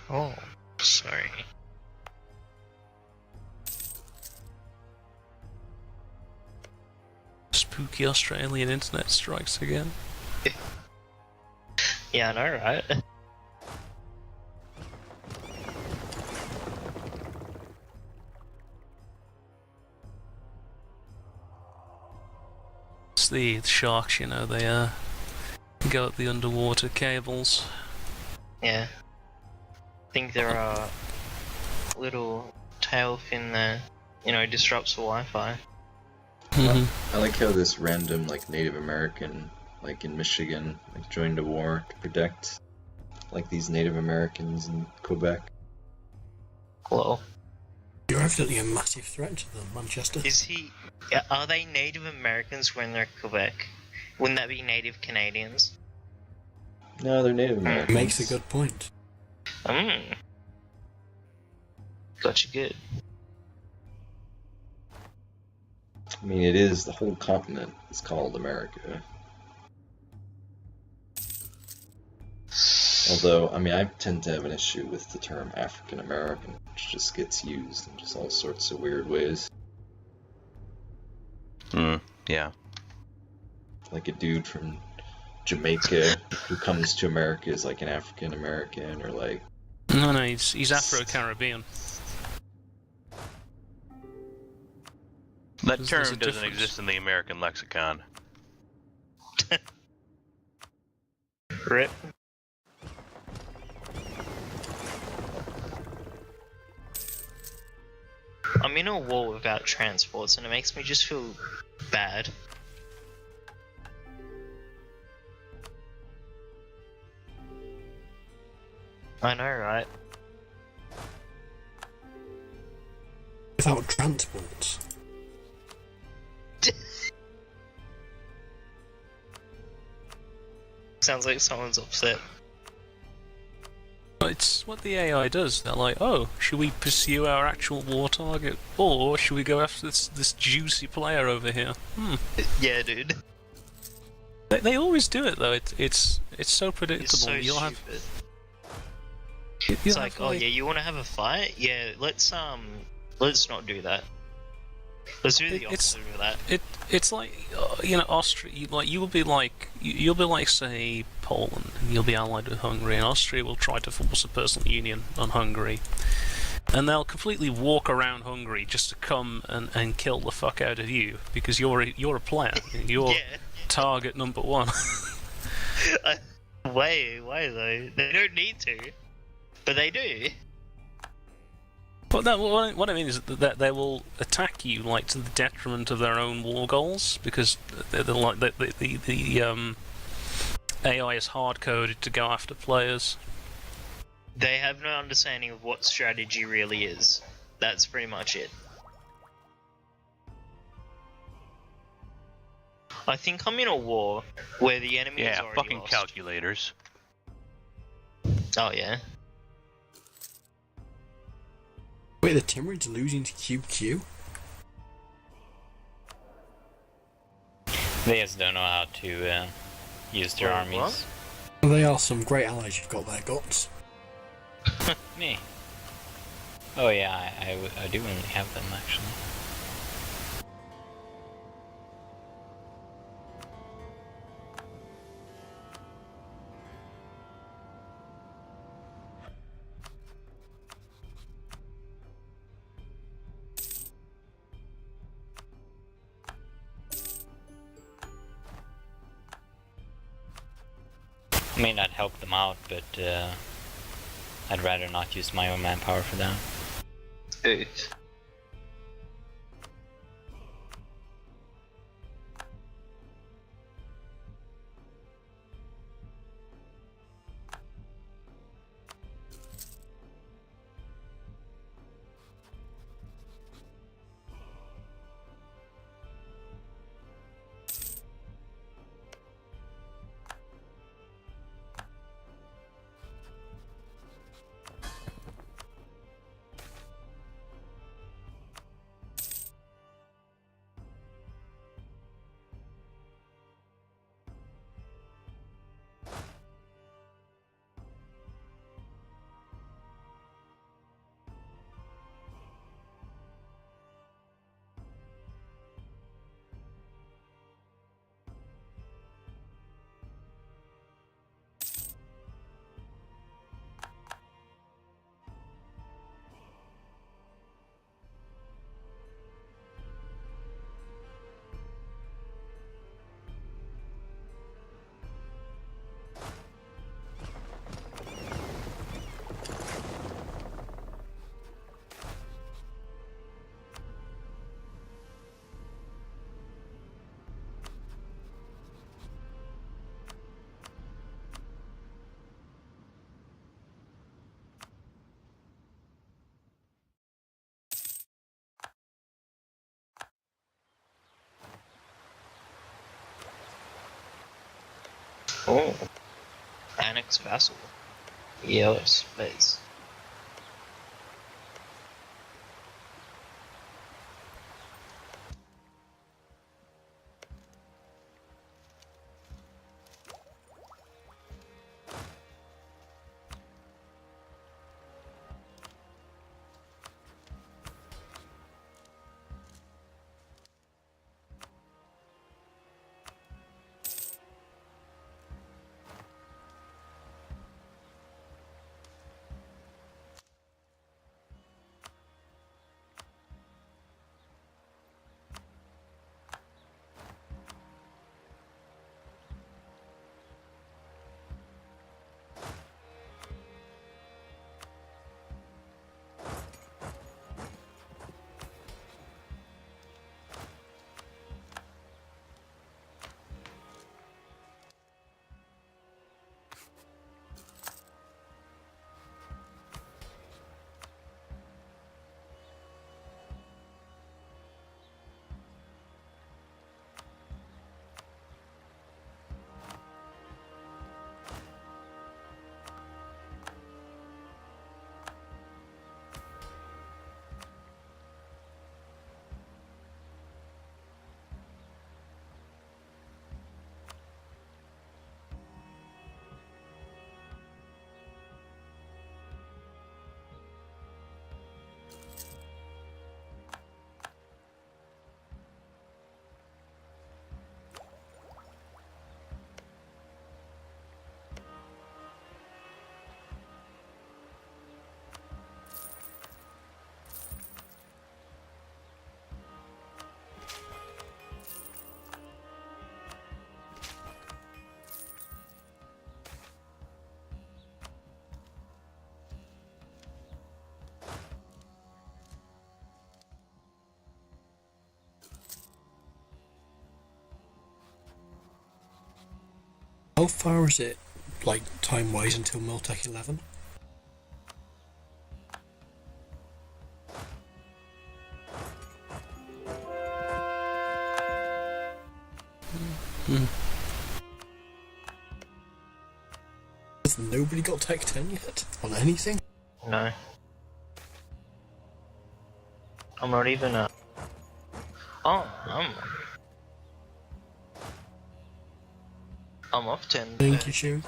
Oh, sorry. Spooky Australian internet strikes again. Yeah, I know, right? It's the sharks, you know, they go up the underwater cables. Yeah. I think there are little tail fin there, you know, disrupts the Wi-Fi. I like how this random, like, Native American, like, in Michigan, like, joined a war to protect, like, these Native Americans in Quebec. Hello. You're evidently a massive threat to them, Manchester. Is he... Are they Native Americans when they're Quebec? Wouldn't that be Native Canadians? No, they're Native Americans. Makes a good point. Gotcha good. I mean, it is, the whole continent is called America. Although, I mean, I tend to have an issue with the term African American, which just gets used in just all sorts of weird ways. Yeah. Like a dude from Jamaica who comes to America is like an African American, or like... No, he's Afro-Caribbean. That There's a term doesn't difference. exist in the American lexicon. Rip. I'm in a war without transports and it makes me just feel bad. I know, right? Without transport. Sounds like someone's upset. It's what the AI does. They're like, oh, should we pursue our actual war target, or should we go after this juicy player over here? Yeah, dude. They always do it though. It's so predictable. It's so You'll stupid. have. It's like, oh yeah, you want to have a fight? Yeah, let's not do that. Let's do the opposite of that. It's like you know, Austria. You'll be like say Poland. You'll be allied with Hungary, and Austria will try to force a personal union on Hungary, and they'll completely walk around Hungary just to come and kill the fuck out of you because you're a player. You're Yeah. target number one. Why though? They don't need to, but they do. But what I mean is that they will attack you like to the detriment of their own war goals because they're like the AI is hard coded to go after players. They have no understanding of what strategy really is. That's pretty much it. I think I'm in a war where the enemy is Yeah, already fucking lost. calculators. Oh yeah. Wait, the Timurids losing to QQ? They just don't know how to use their Wait, armies. what? Well, they are some great allies you've got there, Guts. Me. Oh yeah, I do only have them actually. I mean, I'd help them out, but I'd rather not use my own manpower for that. Oof. Oh, annex vassal. Yes, space. How far is it, like, time-wise until Miltech 11? Has nobody got Tech 10 yet? On anything? No. I'm not even a. Oh, I'm off 10. Thank you, Sugar.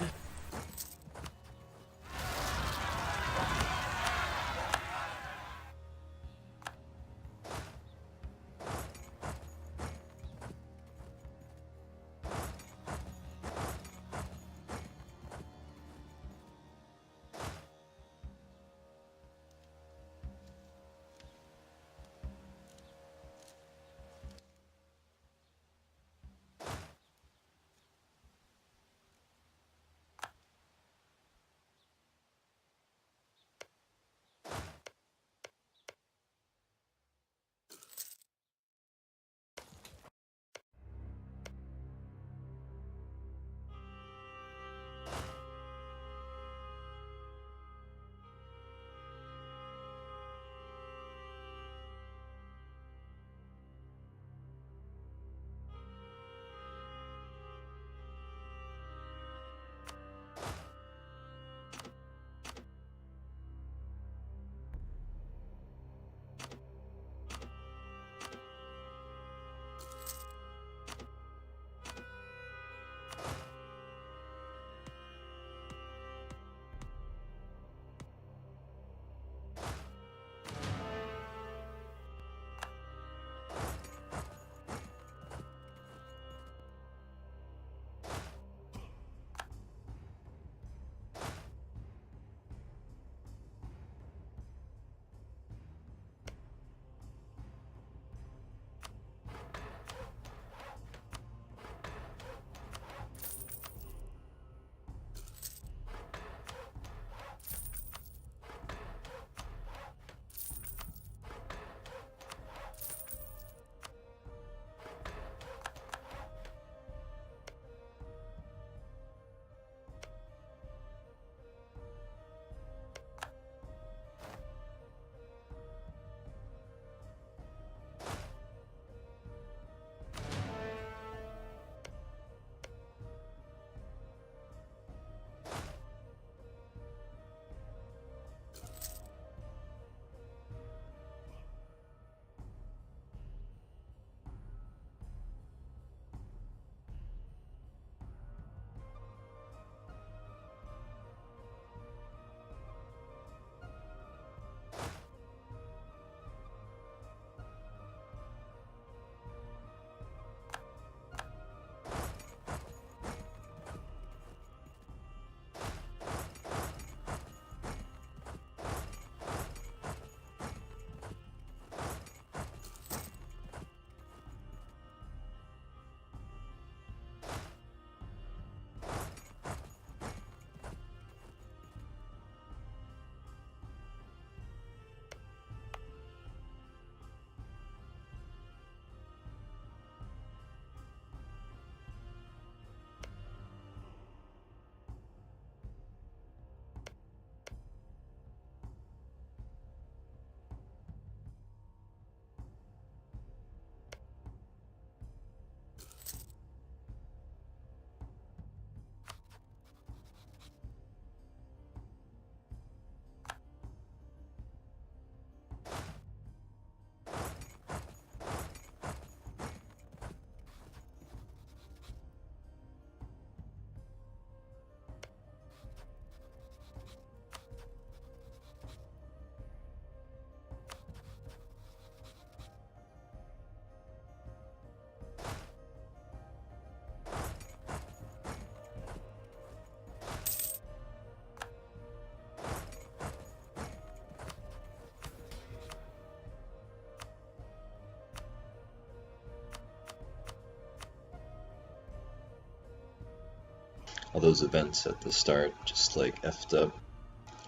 all those events at the start just like effed up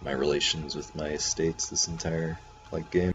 my relations with my estates this entire like game.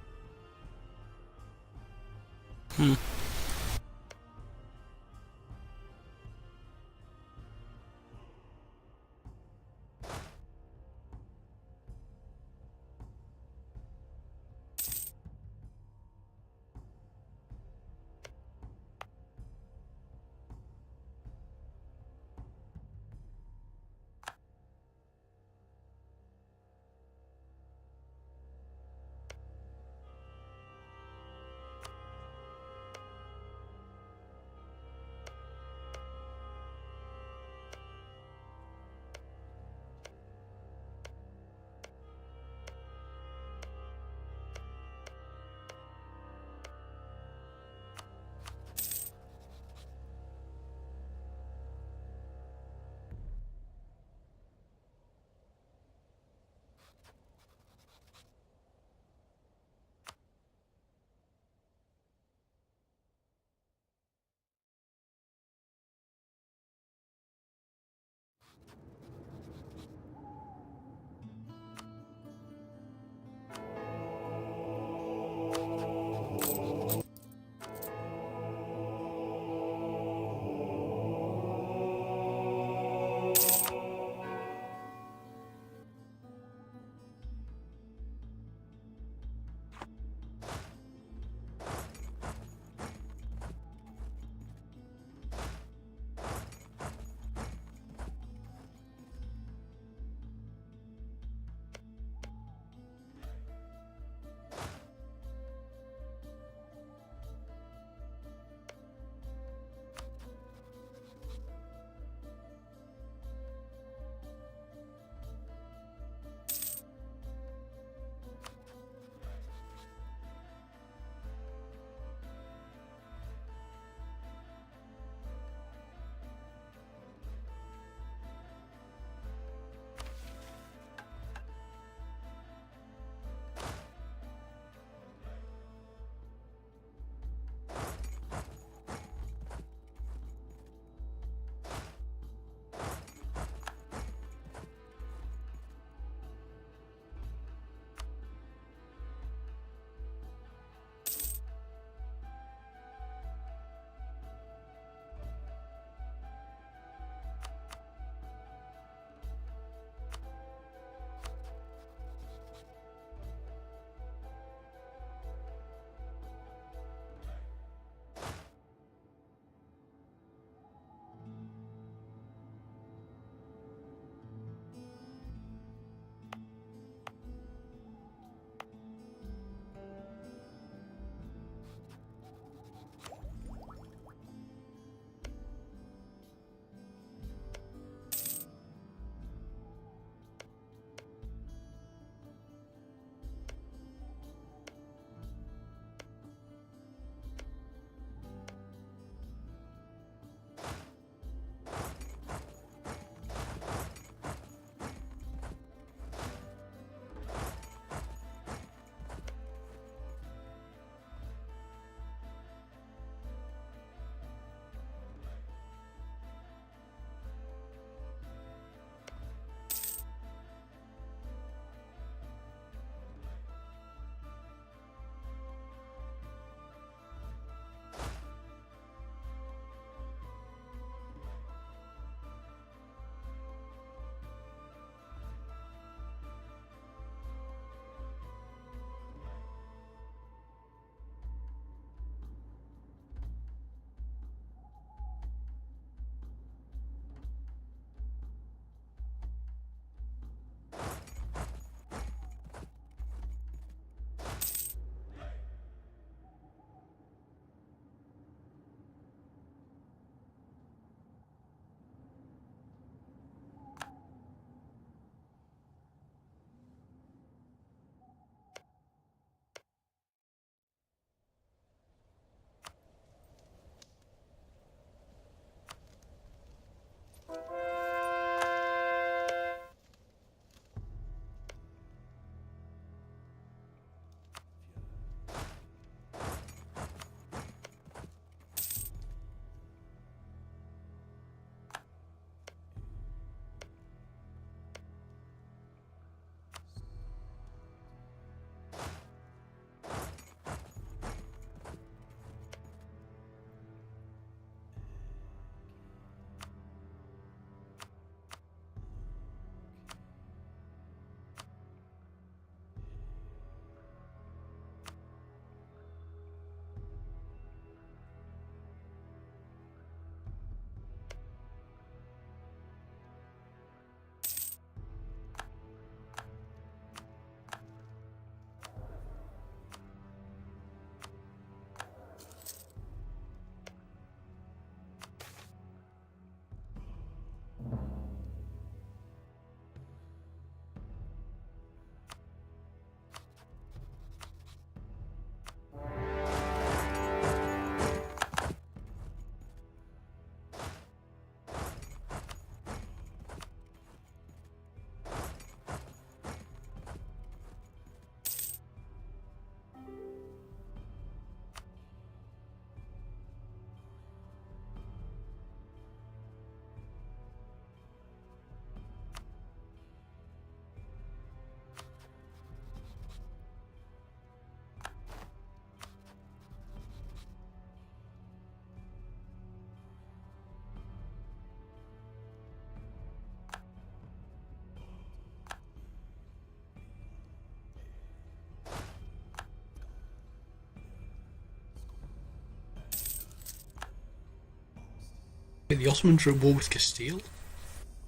The Ottomans were at war with Castile?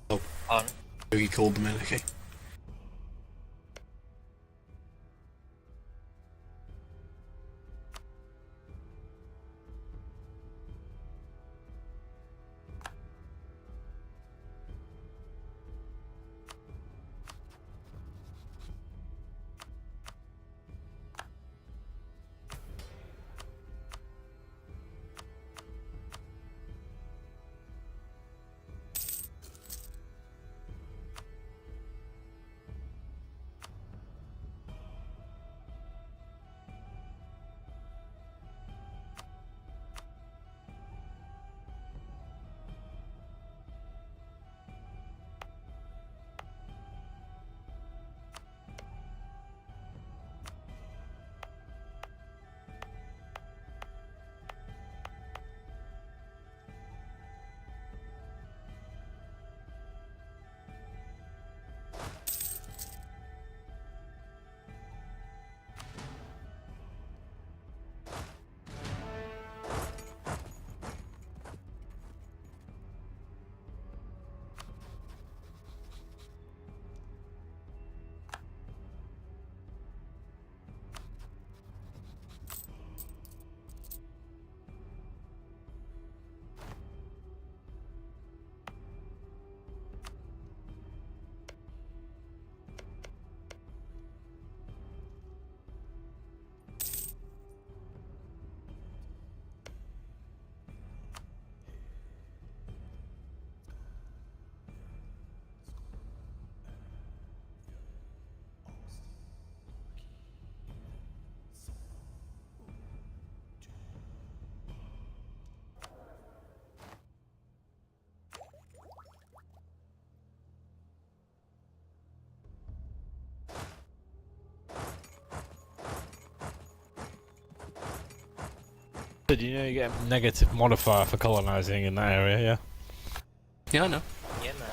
On. So he called them in, okay. Did you know you get a negative modifier for colonising in that area, yeah? Yeah, I know. Yeah, man.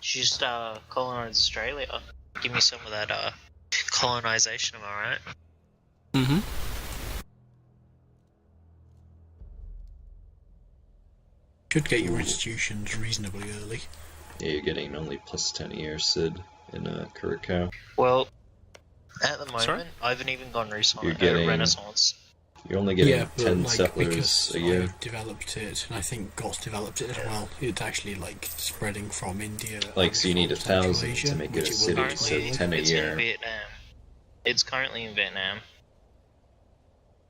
You just colonize Australia. Give me some of that colonization, am I right? Mm-hmm. Should get your institutions reasonably early. Yeah, you're getting only +10 a year, Sid, in Curacao. Well, at the moment, Sorry? I haven't even gone You're getting- Renaissance. You're only getting yeah, but 10 like, settlers because a year. I developed it, and I think Goss developed it as well. It's actually like spreading from India. Like, so you need from Central 1,000 Asia, to make it which a will city, be so Currently, 10 a it's year. in Vietnam. It's currently in Vietnam.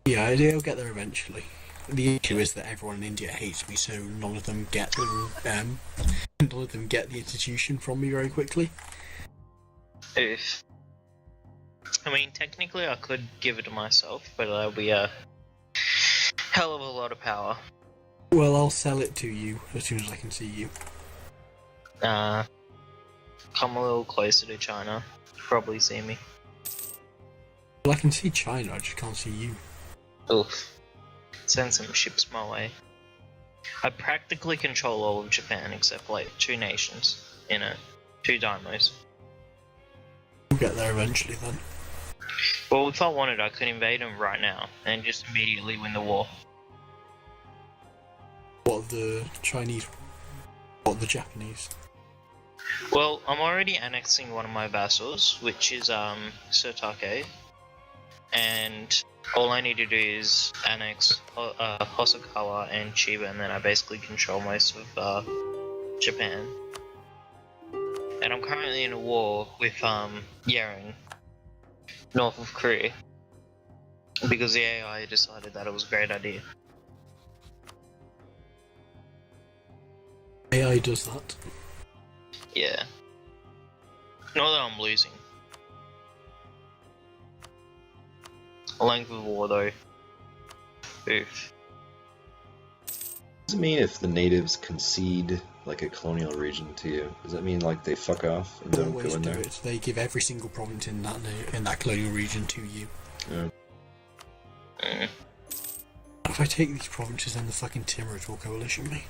Yeah, they'll get there eventually. The issue is that everyone in India hates me, so none of them get the institution from me very quickly. Oof. I mean, technically I could give it to myself, but that'll be a hell of a lot of power. Well, I'll sell it to you as soon as I can see you. Come a little closer to China. Probably see me. Well, I can see China, I just can't see you. Oof. Send some ships my way. I practically control all of Japan except like 2 nations in it. 2 Dharmas. We'll get there eventually then. Well, if I wanted, I could invade them right now and just immediately win the war. What, the Chinese? What, the Japanese? Well, I'm already annexing one of my vassals, which is Sotake, and all I need to do is annex Hosokawa and Chiba, and then I basically control most of Japan. And I'm currently in a war with Yeren, north of Korea, because the AI decided that it was a great idea. AI does that. Yeah. Not that I'm losing. Length of war though. Oof. Does it mean if the natives concede like a colonial region to you? Does that mean like they fuck off and don't go Always in do there? it. They give every single province in that colonial region to you. Yeah. Mm. If I take these provinces, then the fucking Timurids will coalition me.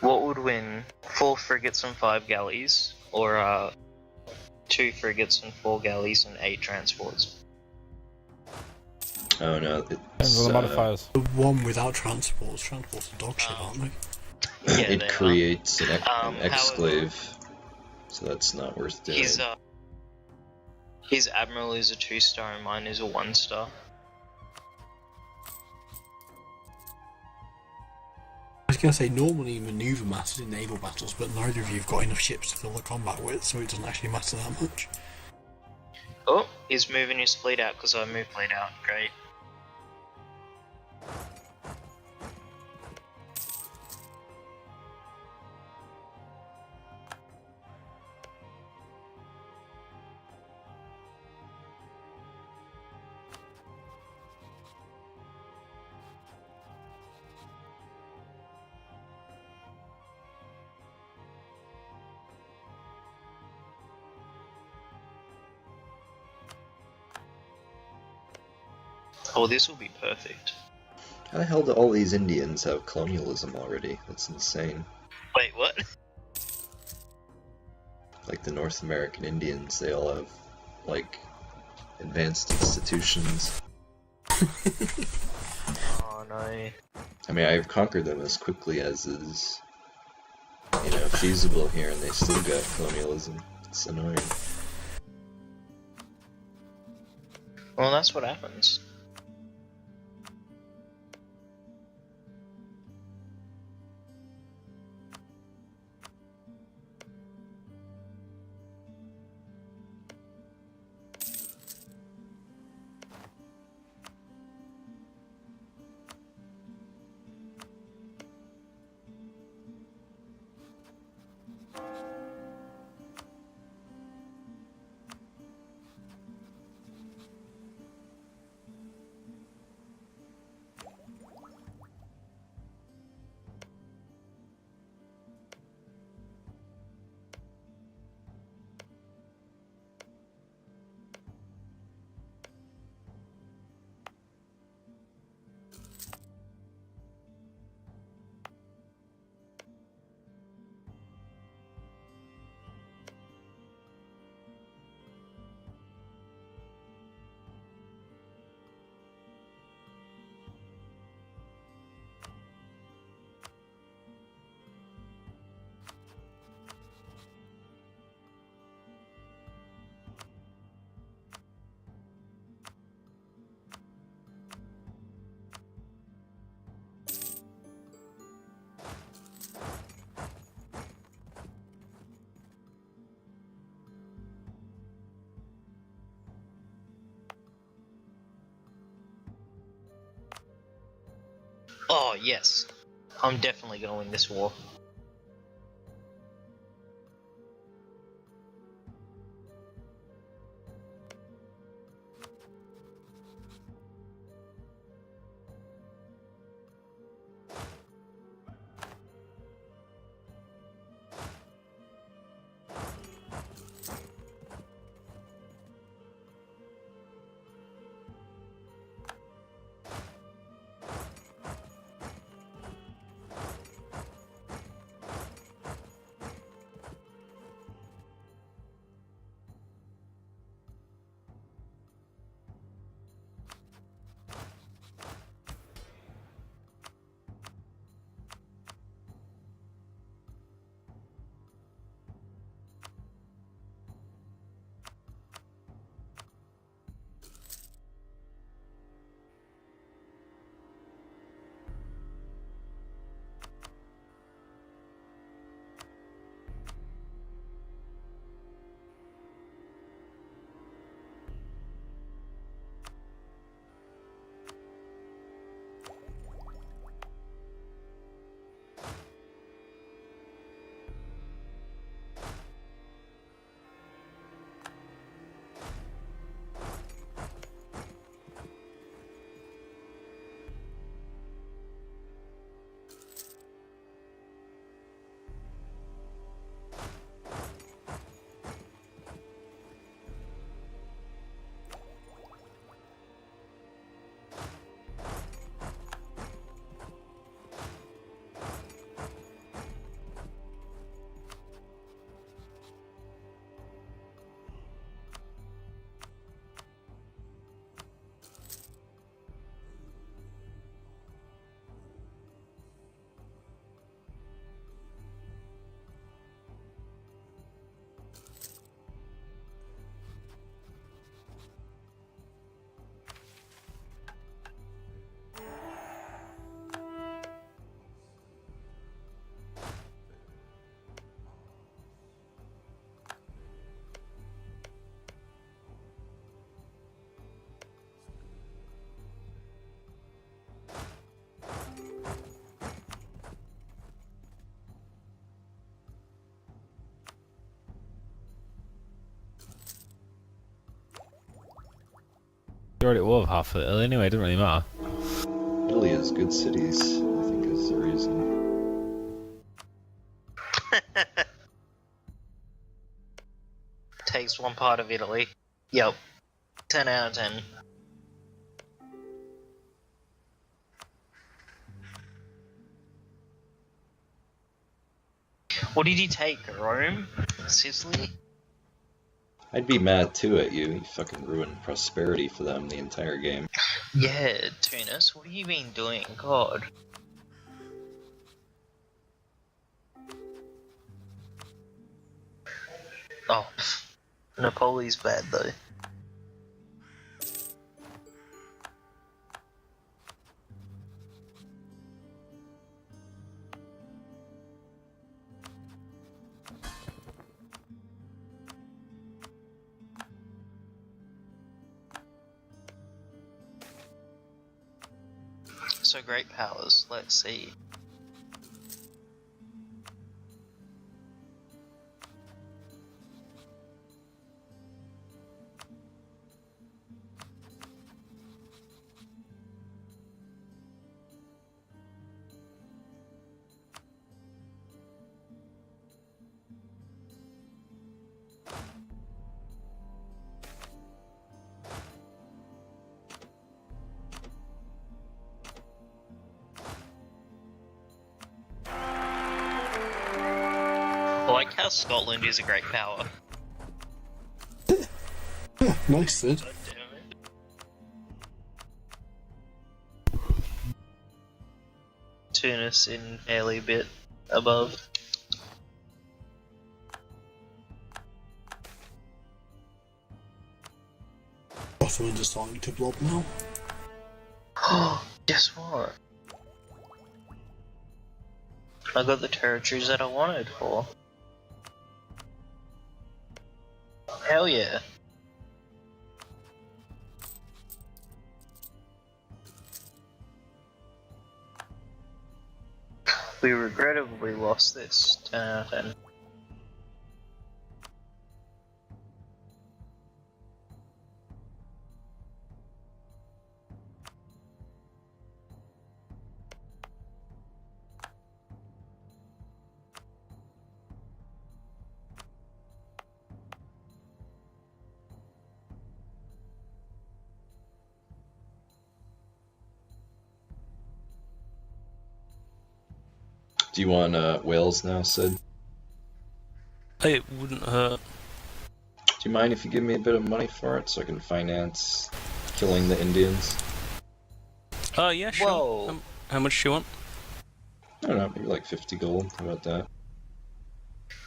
What What would win? 4 frigates and 5 galleys, or 2 frigates and 4 galleys and 8 transports. Oh no, Depends it's, on the modifiers. The one without transports. Transports are dog shit, aren't they? Yeah, it they creates an However, exclave, so that's not worth doing. His admiral is a 2-star and mine is a 1-star. I was going to say, normally manoeuvre matters in naval battles, but neither of you have got enough ships to fill the combat with, so it doesn't actually matter that much. Oh, he's moving his fleet out because I moved fleet out. Great. Oh, this will be perfect. How the hell do all these Indians have colonialism already? That's insane. Wait, what? Like the North American Indians, they all have, like, advanced institutions. Oh no. I mean, I've conquered them as quickly as is, feasible here, and they still got colonialism. It's annoying. Well, that's what happens. Oh, yes. I'm definitely gonna win this war. already over half of it anyway, it doesn't really matter. Italy has good cities, I think is the reason. Takes one part of Italy. Yep. 10 out of 10. What did he take? Rome? Sicily? I'd be mad too at you. You fucking ruined prosperity for them the entire game. Yeah, Tunis, what have you been doing? God. Oh, Napoli's bad though. So great powers, let's see. I like how Scotland is a great power. Nice, Sid. God damn it. Tunis in fairly bit above. Ottomans are starting to blob now. Guess what? I got the territories that I wanted for. Hell yeah. We regrettably lost this 10 out of 10. Do you want Wales now, Sid? It wouldn't hurt. Do you mind if you give me a bit of money for it so I can finance killing the Indians? Yeah, sure. Whoa. How much do you want? I don't know, maybe like 50 gold. How about that?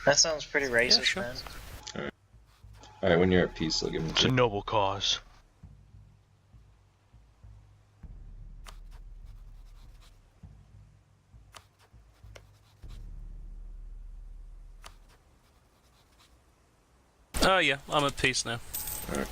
That sounds pretty racist, Yeah, sure. man. Alright, when you're at peace, I'll give It's a them. noble cause. Oh yeah, I'm at peace now. Alright.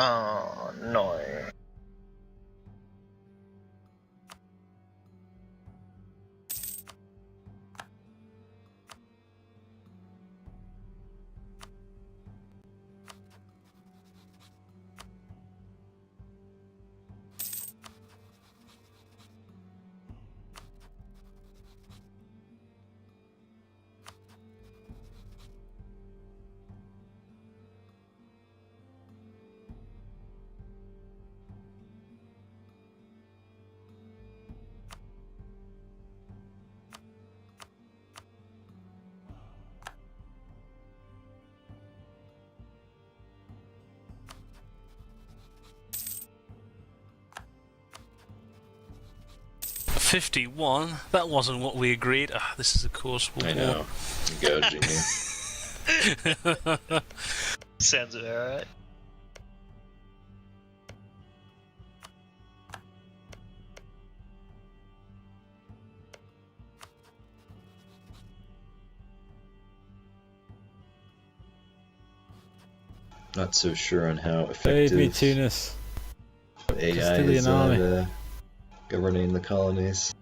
Oh, no. 51. That wasn't what we agreed. Ah, this is of course I World know. Gouging me. War. Sounds about right. Not so sure on how Save me, effective Tunis. AI Castilian is army. at governing the colonies.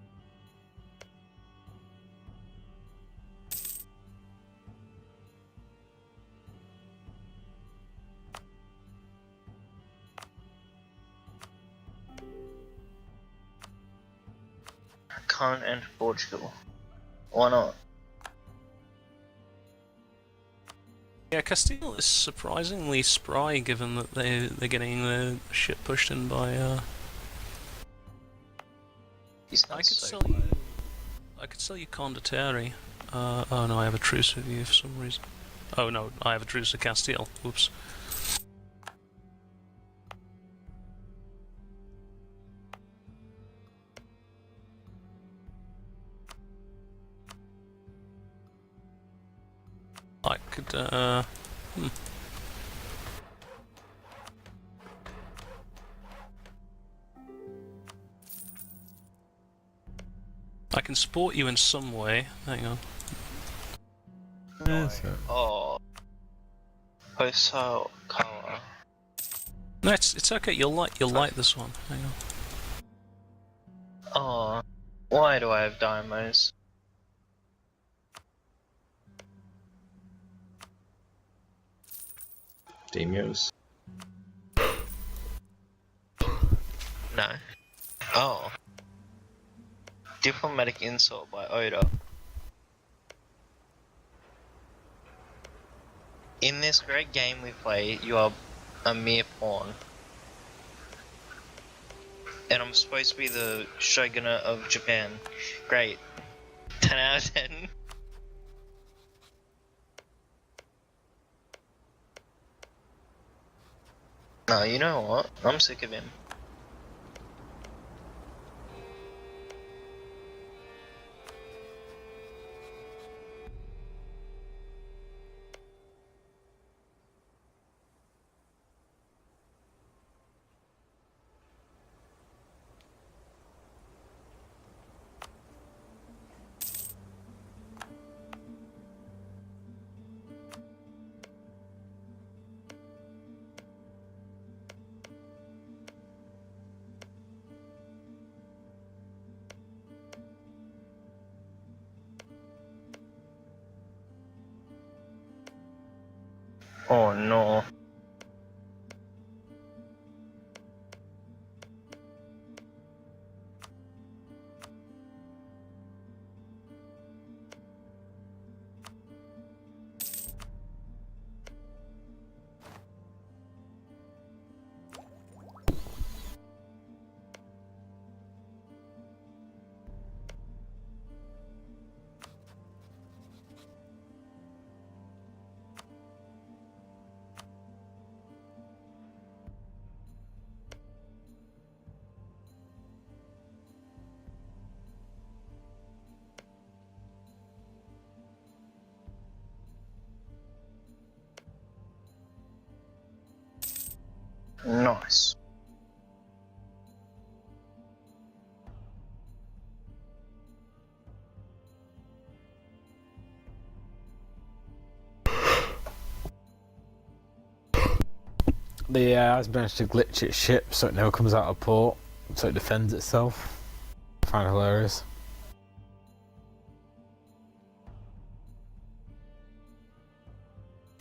I can't enter Portugal. Why not? Yeah, Castile is surprisingly spry, given that they're getting their shit pushed in by. He's I not could so sell you. I could sell you Condottieri. Oh no, I have a truce with you for some reason. Oh no, I have a truce with Castile. Whoops. I could. I can support you in some way. Hang on. Yeah, so- Oh. Hosokawa. No, it's okay. You'll like this one. Hang on. Oh. Why do I have Dymos? Daimios. No. Oh. Diplomatic insult by Oda. In this great game we play, you are a mere pawn. And I'm supposed to be the shogunate of Japan. Great. 10 out of 10. No, you know what? I'm sick of him. Oh no. Nice. The AI's managed to glitch its ship so it never comes out of port, so it defends itself. I find it hilarious.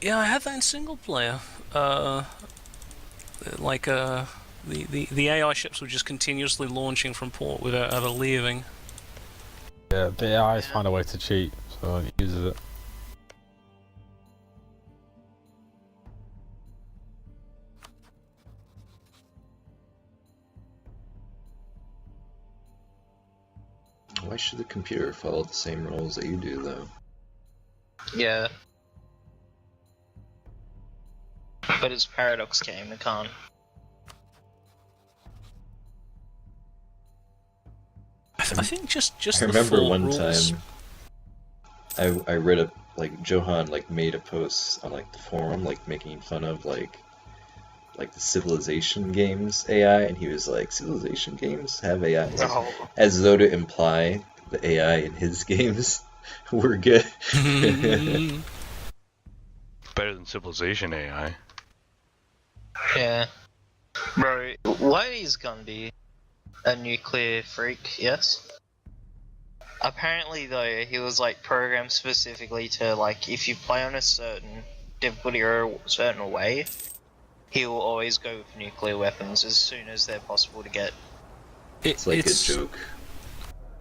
Yeah, I had that in single player. The AI ships were just continuously launching from port without ever leaving. Yeah, the AI's find a way to cheat, so it uses it. Why should the computer follow the same rules that you do, though? Yeah. But it's Paradox game, it can't. I I think just I the remember full one rules. time I read a Johan made a post on the forum making fun of the Civilization games AI, and he was like, Civilization games have AI, Oh. as though to imply the AI in his games were good. Better than Civilization AI. Yeah. Bro, why is Gandhi a nuclear freak, yes? Apparently though, he was programmed specifically to if you play on a certain difficulty or a certain way, he will always go with nuclear weapons as soon as they're possible to get. It's a joke.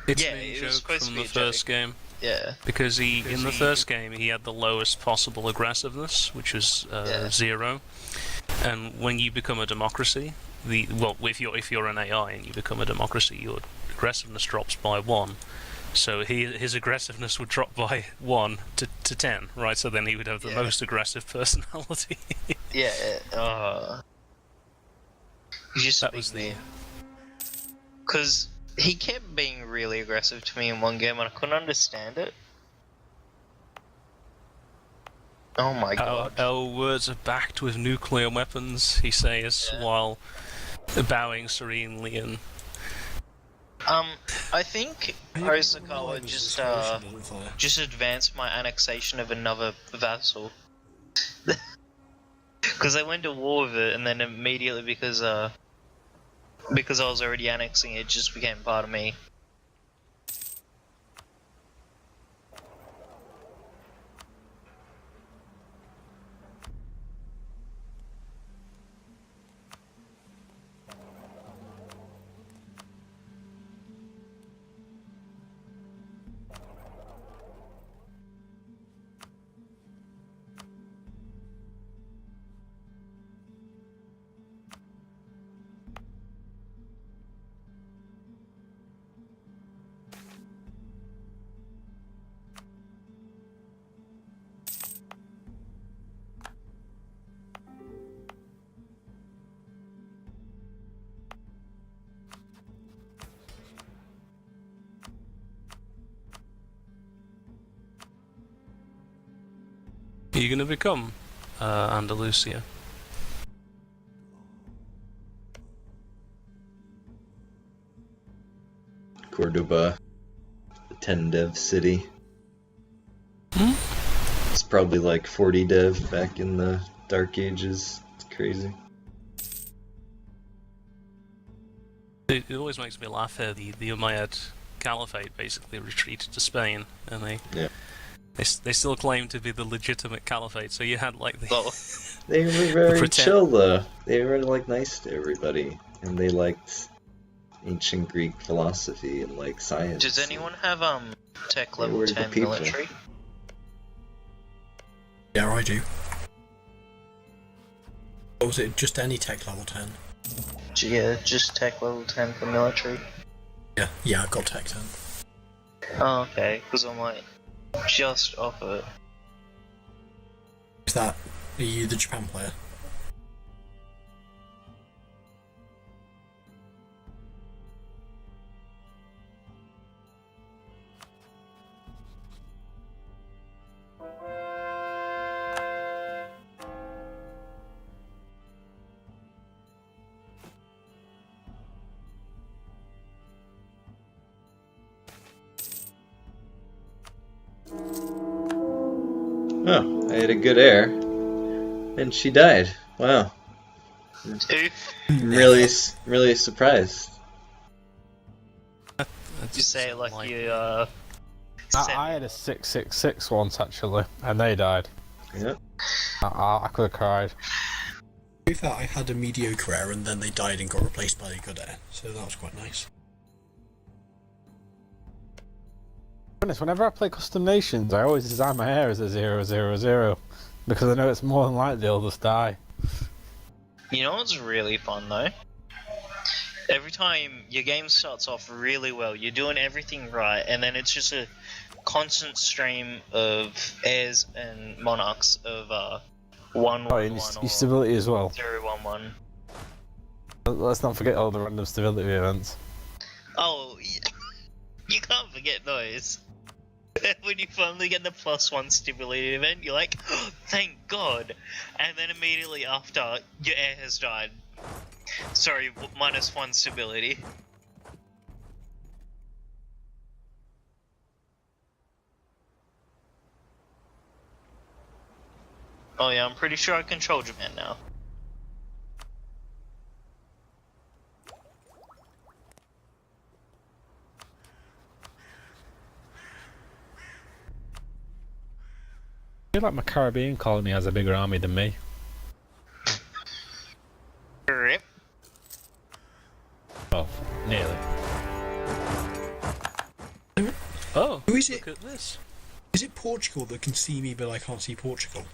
It's Yeah, been it was joked supposed to from be the a first joke. game. Yeah. Because in the first game he had the lowest possible aggressiveness, which was 0. And when you become a democracy, if you're an AI and you become a democracy, your aggressiveness drops by 1. So his aggressiveness would drop by 1 to 10, right? So then he would have the most aggressive personality. Yeah. He's just That a big was the- meme. Because he kept being really aggressive to me in one game and I couldn't understand it. Oh my god. Our words are backed with nuclear weapons, he says, while bowing serenely and... I think Osakawa just advanced my annexation of another vassal. Because I went to war with it, and then immediately because I was already annexing it, just became part of me. Are you going to become Andalusia? Cordoba, the 10 dev city. Hmm? It's probably 40 dev back in the Dark Ages. It's crazy. It always makes me laugh how the Umayyad Caliphate basically retreated to Spain, and they still claim to be the legitimate caliphate. So you had the They were very pretend- chill though. They were nice to everybody, and they liked ancient Greek philosophy and science. Does anyone have tech They level were the 10 people. military? Yeah, I do. Or was it just any tech level 10? Yeah, just tech level 10 for military. Yeah, I've got tech 10. Oh, okay, because I'm just off it. Are you the Japan player? Oh, I had a good heir, and she died. Wow. I'm really surprised. You say it like you, I had a 666 once actually, and they died. Yeah. I could have cried. To be fair, I had a mediocre heir and then they died and got replaced by a good heir, so that was quite nice. To be honest, whenever I play custom nations, I always design my heir as a 000 because I know it's more than likely they'll just die. You know what's really fun though? Every time your game starts off really well, you're doing everything right, and then it's just a constant stream of heirs and monarchs of 1 Oh, 1 and 1 your or stability as well. 0 1 1. Let's not forget all the random stability events. Oh, yeah. get those. When you finally get the +1 stability event, you're like, oh, thank God. And then immediately after, your air has died. Sorry, -1 stability. Oh yeah, I'm pretty sure I control Japan now. I feel like my Caribbean colony has a bigger army than me. Rip. Well, nearly. Oh, Who is it? look at this. Is it Portugal that can see me but I can't see Portugal?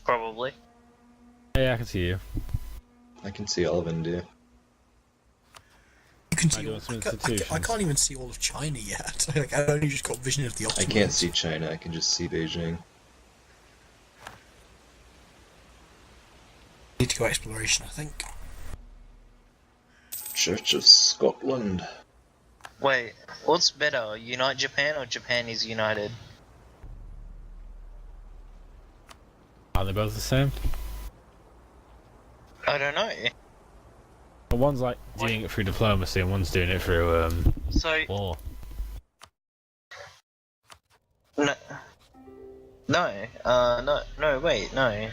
Probably. Yeah, I can see you. I can see all of India. You can I see do all, some I institutions. can't even see all of China yet. Like, I've only just got vision of the I Ottomans. can't see China, I can just see Beijing. Need to go exploration, I think. Church of Scotland. Wait, what's better, Unite Japan or Japan is united? Are they both the same? I don't know. But one's like doing it through diplomacy and one's doing it through So, war. no, no, wait, no.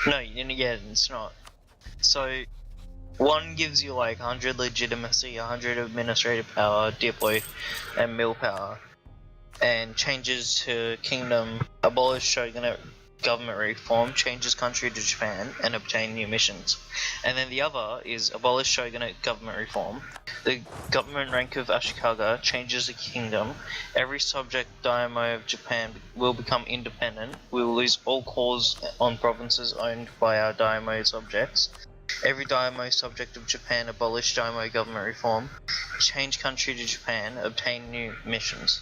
No, yeah, it's not. So, one gives you like 100 legitimacy, 100 administrative power, diplo, and mill power, and changes to kingdom, abolish shogunate government reform, changes country to Japan, and obtain new missions. And then the other is abolish shogunate government reform, the government rank of Ashikaga changes the kingdom, every subject daimyo of Japan will become independent, we will lose all calls on provinces owned by our daimyo subjects, every daimyo subject of Japan abolish daimyo government reform, change country to Japan, obtain new missions.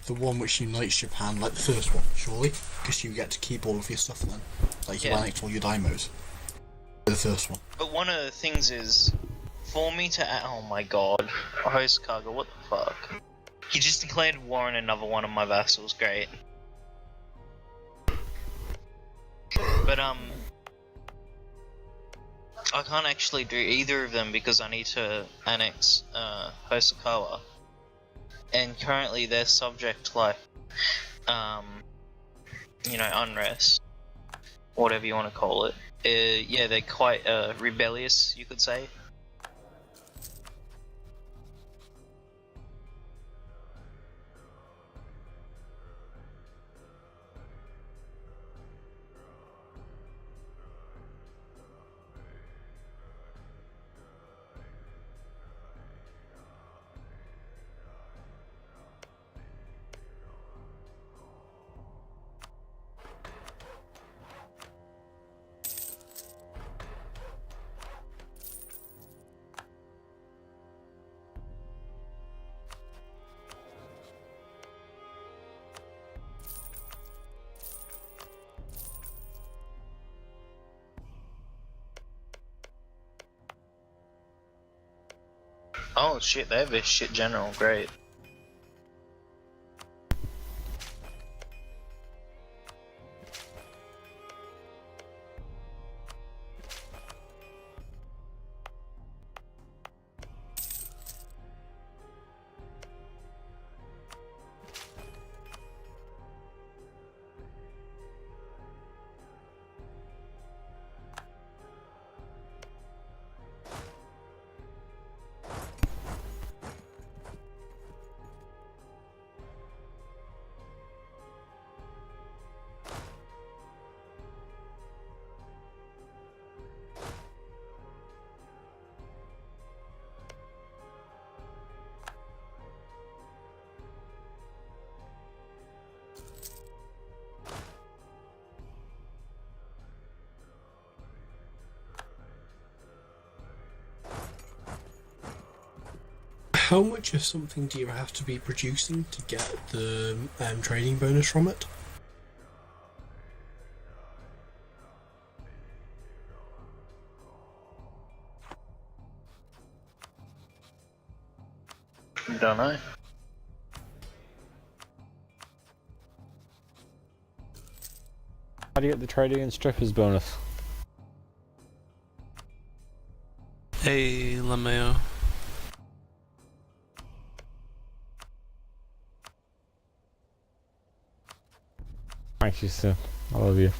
The one which unites Japan, like the first one, surely? Because you get to keep all of your stuff then. Like, you Yeah. annex all your daimos. The first one. But one of the things is, for me to oh my god, Hosokaga, what the fuck? He just declared war on another one of my vassals, great. But I can't actually do either of them because I need to annex Hosokawa. And currently they're subject to like, unrest, whatever you want to call it. Yeah, they're quite rebellious, you could say. Oh shit, they have a shit general, great. How much of something do you have to be producing to get the trading bonus from it? Don't know. How do you get the trading and strippers bonus? Hey, Lameo. Thank you, sir. I love you.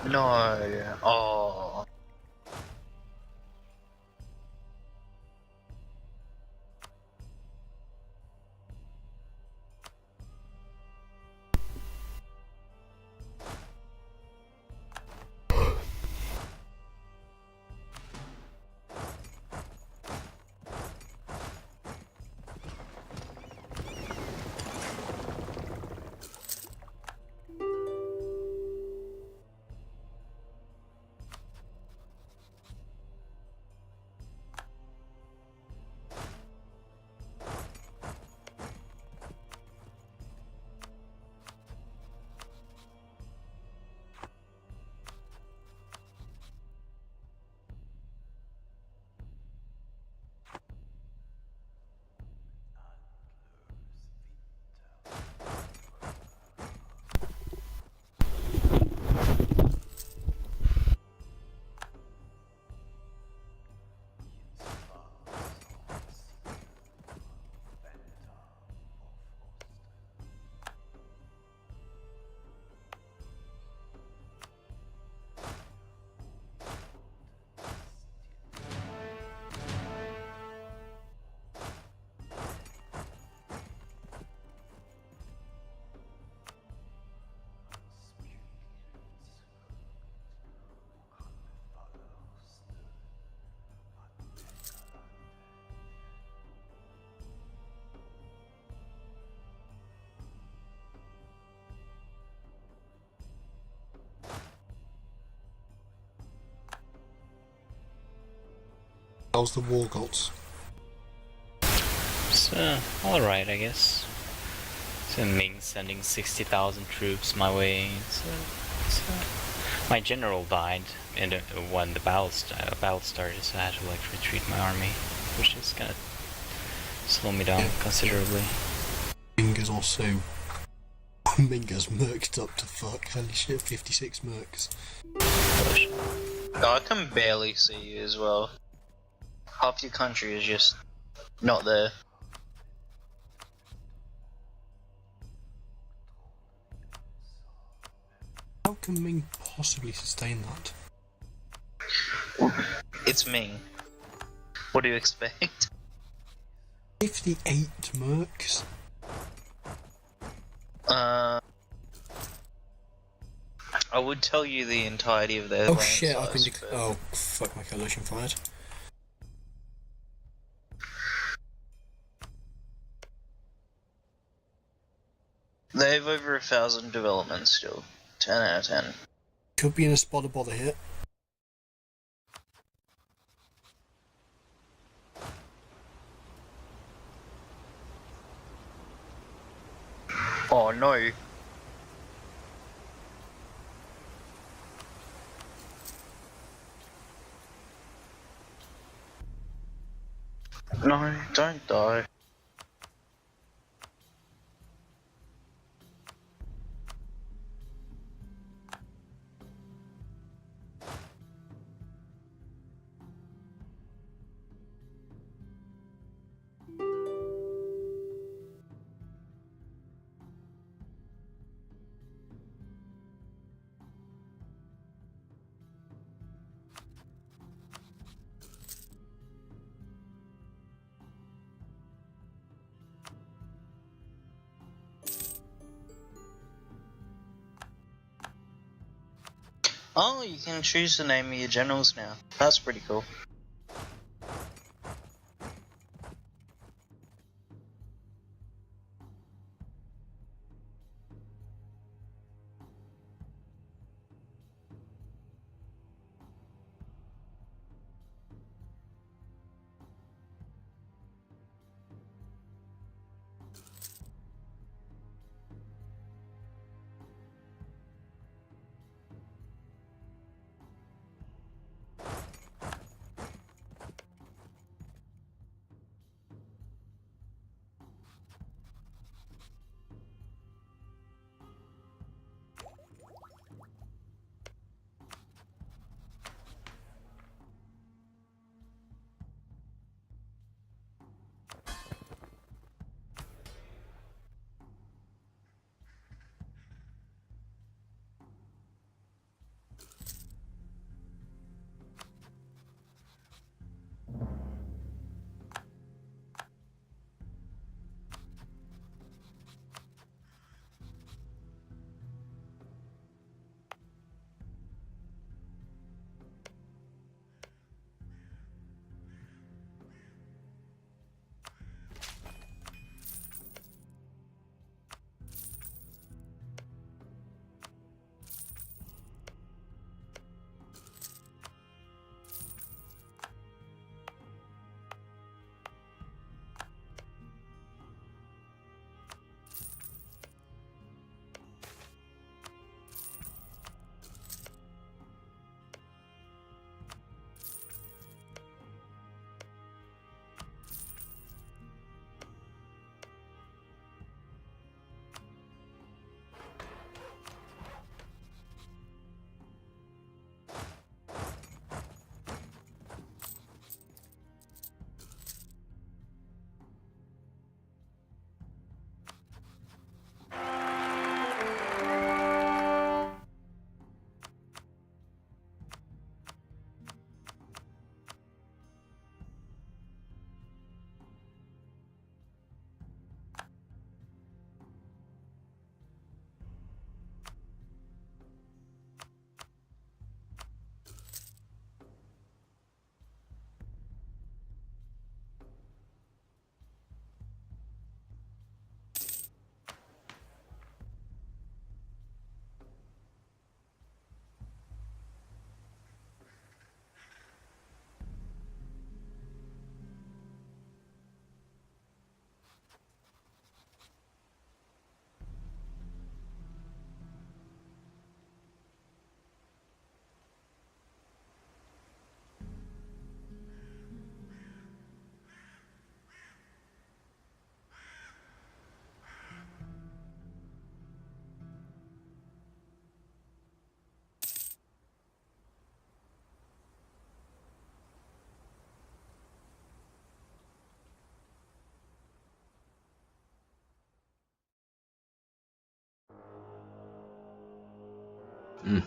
No. Oh. How's the war gods? It's alright, I guess. So Ming sending 60,000 troops my way. My general died when the battle started, so I had to like retreat my army, which is gonna slow me down considerably. Minga's also... Minga's merked up to fuck. Holy shit, 56 mercs. Oh, I can barely see you as well. Half your country is just not there. How can Ming possibly sustain that? It's Ming. What do you expect? 58 mercs? I would tell you the entirety of their Oh land shit, I can size, but oh, fuck, my coalition fired. they have over 1,000 developments still. 10 out of 10. Could be in a spot of bother here. Oh no. No, don't die. Oh, you can choose the name of your generals now. That's pretty cool.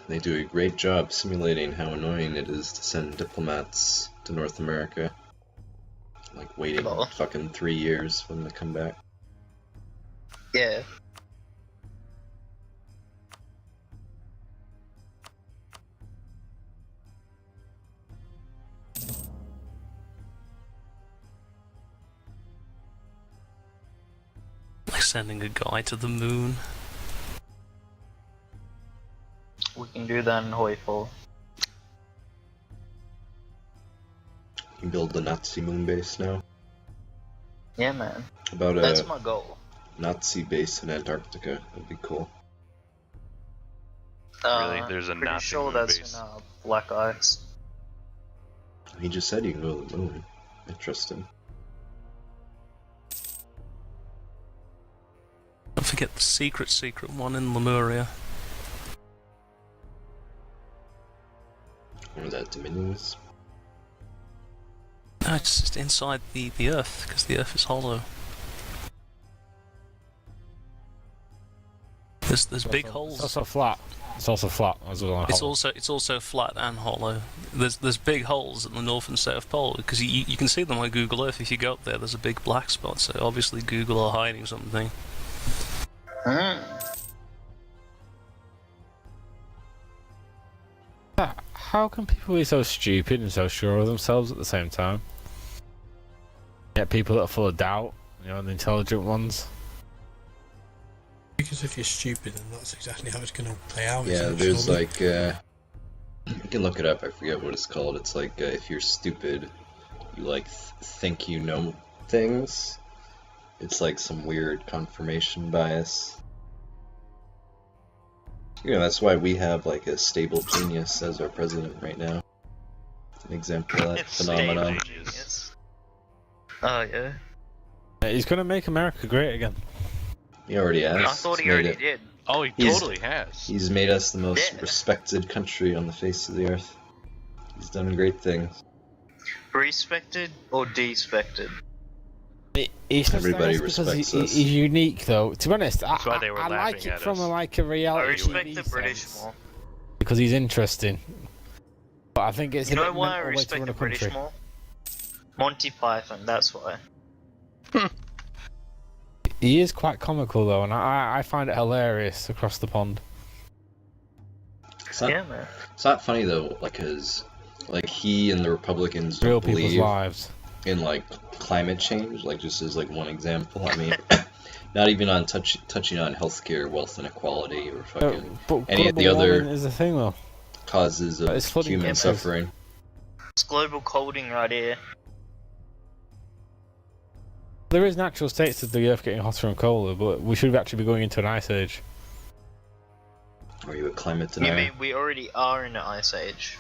They do a great job simulating how annoying it is to send diplomats to North America. Like waiting Lol. fucking 3 years for them to come back. Yeah. Like sending a guy to the moon. We can do that in Hoyfall. You can build the Nazi moon base now. Yeah, man. About That's a my goal. Nazi base in Antarctica. That'd be cool. Really? There's a pretty Nazi sure moon that's base? in Black Ice. He just said you can go to the moon. I trust him. Don't forget the secret one in Lemuria. Or that Dominion is. No, it's just inside the Earth, because the Earth is hollow. There's big holes. It's also flat. It's also flat as well. It's also flat and hollow. There's big holes at the north and south pole because you can see them on Google Earth. If you go up there, there's a big black spot. So obviously Google are hiding something. how can people be so stupid and so sure of themselves at the same time? Yet people that are full of doubt, you know, the intelligent ones. Because if you're stupid, then that's exactly how it's going to play out. Yeah, isn't it, there's surely? like, you can look it up, I forget what it's called. It's like, if you're stupid, you like think you know things. It's like some weird confirmation bias. You know, that's why we have like a stable genius as our president right now. An example of that phenomenon. Genius. Oh yeah. He's gonna make America great again. He already has. I thought He's he made already it. did. Oh, he He's- totally has. He's made us the most Yeah. respected country on the face of the earth. He's done great things. Respected or despected? He's just Everybody nice because respects us. he's unique, though. To be honest, That's why they were I like laughing it at from us. a I reality respect TV the British sense, more. because he's interesting. But I think it's You a know bit why I mental way to respect run the a country. British more? Monty Python, that's why. He is quite comical though, and I find it hilarious across the pond. It's not, Yeah, man. it's not funny though, like, cause like he and the Republicans Real don't people's believe lives. in like climate change, like just as like one example. I mean, not even on touching on healthcare, wealth inequality, or fucking But any of the global other warming is a thing though. causes of It's flooding human countries. suffering. It's global colding right here. There is natural states of the Earth getting hotter and colder, but we should actually be going into an ice age. Are you a climate You denier? mean we already are in the Ice Age?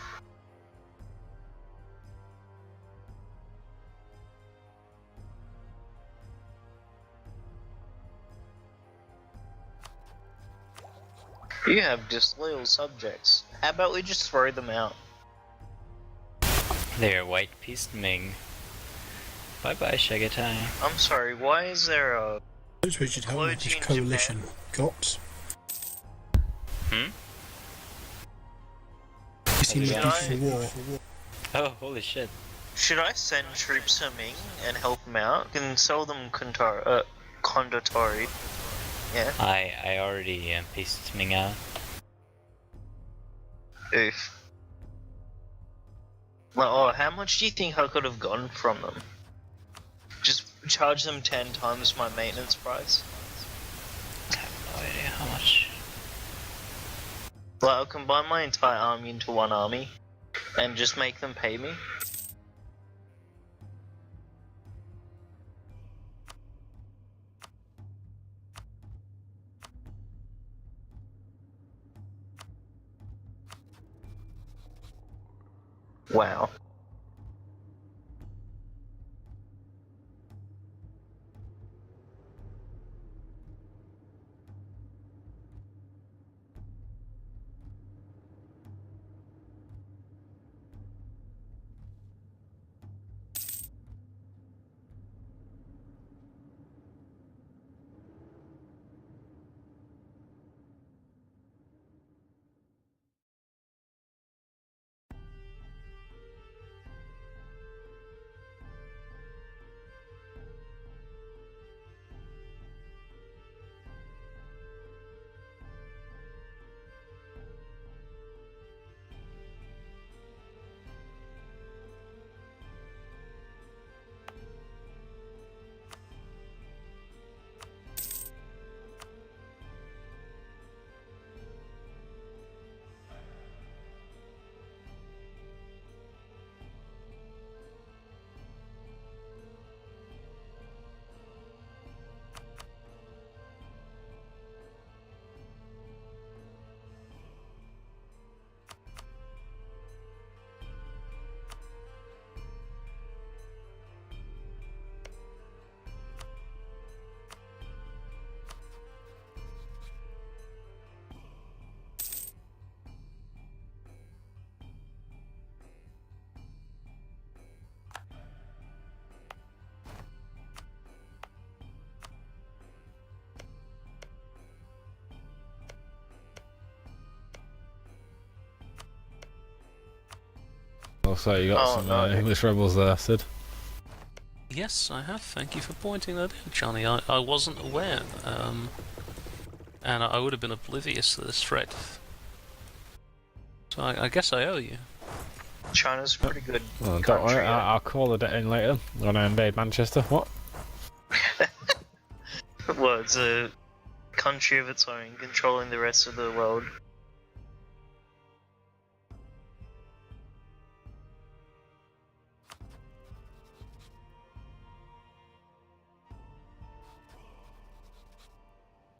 You have disloyal subjects. How about we just throw them out? They're white peace Ming. Bye bye, Shagatai. I'm sorry, why is there a... I suppose you'd help with this Clergy in coalition cops. Hmm? You seem Should ready I- for war. Oh, holy shit. Should I send troops to Ming and help them out? Can sell them condotori. Yeah. I already pieced Ming out. Oof. Well, oh, how much do you think I could have gotten from them? Just charge them 10 times my maintenance price? I have no idea how much. Like, I'll combine my entire army into one army and just make them pay me. Wow. Also, you got Oh, some no. English rebels there, Sid. Yes, I have. Thank you for pointing that out, Johnny. I wasn't aware, and I would have been oblivious to this threat. So I guess I owe you. China's a pretty good Well, don't country. worry, I'll call the debt in later. When I invade Manchester. What? Well, it's a country of its own, controlling the rest of the world.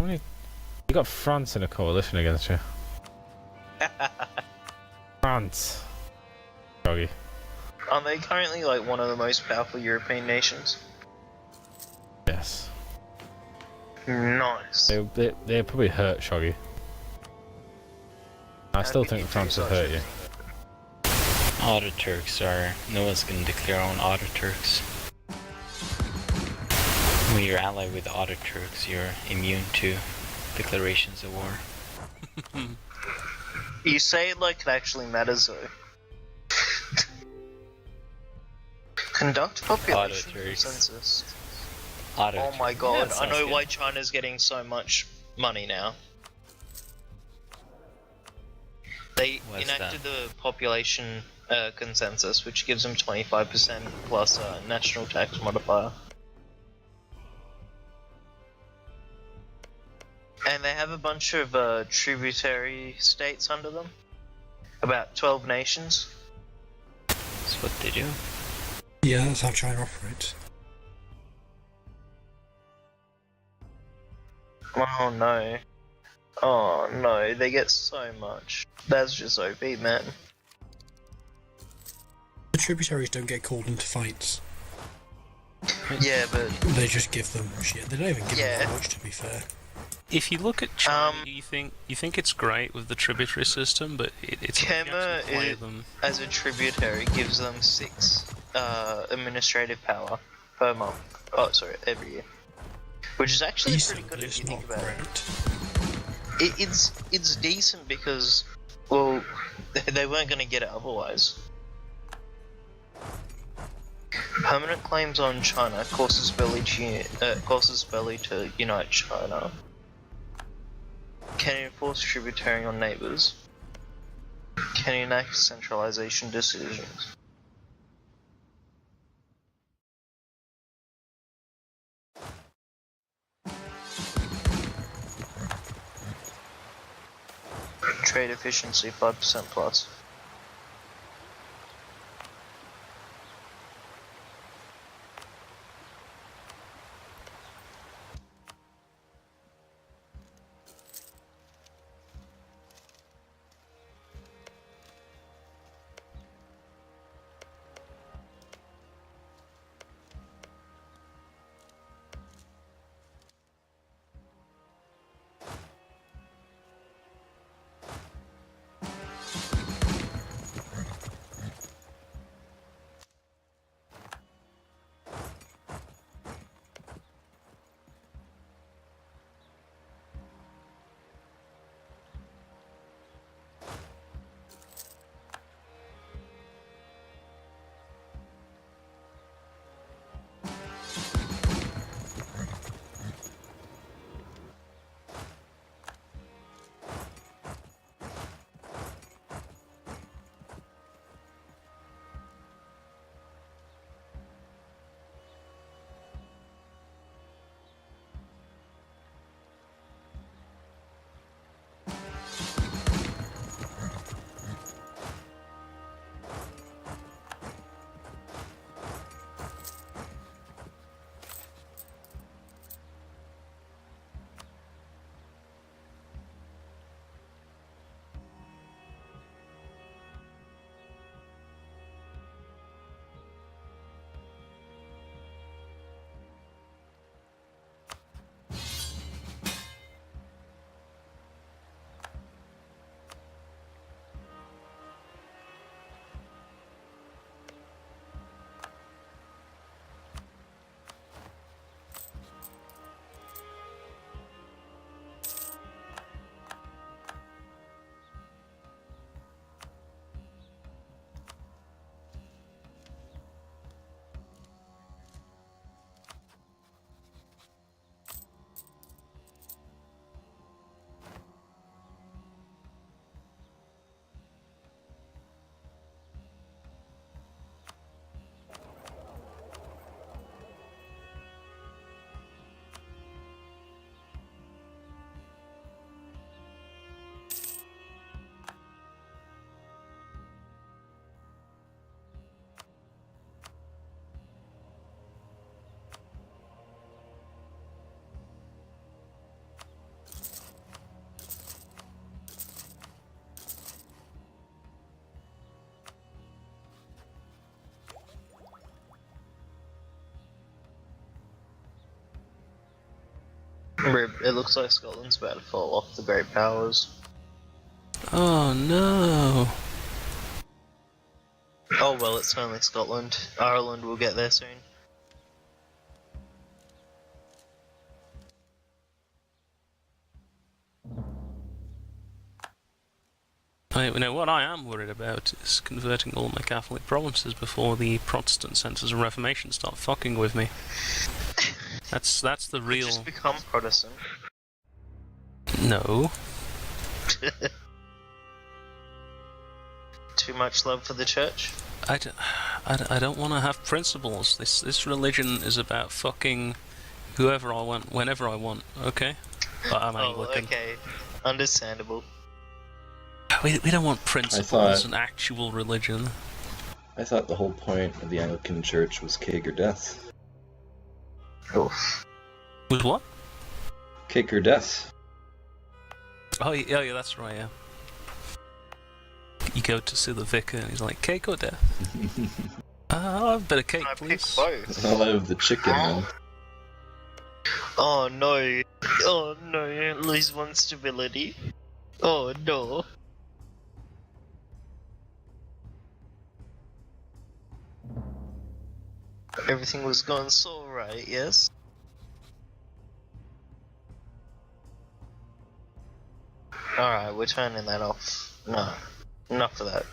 You got France in a coalition against you. France. Doggy. Aren't they currently like one of the most powerful European nations? Yes. Nice. They probably hurt Shoggy. I still think France would hurt you. Auto Turks are. No one's gonna declare on Auto Turks. When you're allied with Auto Turks, you're immune to declarations of war. You say it like it actually matters though. Conduct population Turks. census. Auto Oh my Turks. god, Yeah, I sounds know good. why China's getting so much money now. They What's enacted the population consensus, which gives them 25% plus a national tax modifier. And they have a bunch of tributary states under them. About 12 nations. That's what they do. Yeah, that's how China operates. Oh no. Oh no, they get so much. That's just OP, man. The tributaries don't get called into fights. Yeah, but They just give them shit. They don't even give Yeah. them that much, to be fair. If you look at China, you think it's great with the tributary system, but it's like you Kema actually play them. as a tributary gives them 6 administrative power per month. Oh, sorry, every year. Which is actually Decent, pretty but good if it's you think not about great. it. It's decent because, well, they weren't going to get it otherwise. Permanent claims on China causes belly to unite China. Can enforce tributary on neighbours. Can enact centralization decisions. Trade efficiency 5% plus. It looks like Scotland's about to fall off the great powers. Oh no. Oh well, it's only Scotland. Ireland will get there soon. What I am worried about is converting all my Catholic provinces before the Protestant centres of Reformation start fucking with me. That's the real... Just become Protestant. No. Too much love for the church? I don't want to have principles. This religion is about fucking whoever I want, whenever I want, okay? But I'm Anglican. Okay. Understandable. We don't want principles and actual religion. I thought the whole point of the Anglican Church was cake or death. Oof. With what? Cake or death. Oh yeah, that's right, yeah. You go to see the vicar and he's like, cake or death? I'll have a bit of cake, please. Both. I'll have the chicken then. Oh no. Oh no, lose one stability. Oh no. Everything was going so right, yes? Alright, we're turning that off. No, enough of that.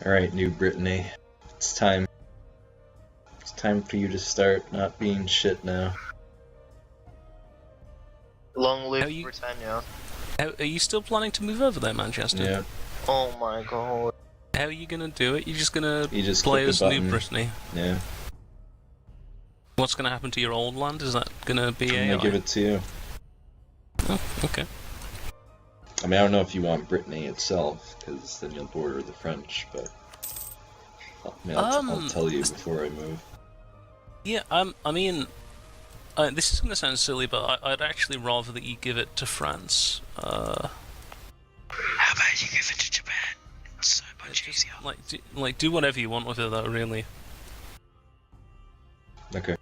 Alright, New Brittany. It's time. It's time for you to start not being shit now. Long live Are you- Britannia. Are you still planning to move over there, Manchester? Yeah. Oh my god. How are you gonna do it? You're just gonna You just play click as a New button. Brittany? Yeah. What's gonna happen to your old land? Is that gonna be I'm AI? gonna give it to you. Oh, okay. I mean, I don't know if you want Brittany itself, because then you'll border the French, but... I'll tell you before I move. Yeah, I mean, this is gonna sound silly, but I'd actually rather that you give it to France. How about you give it to Japan? It's so much easier. Do whatever you want with it, though. Really. Okay.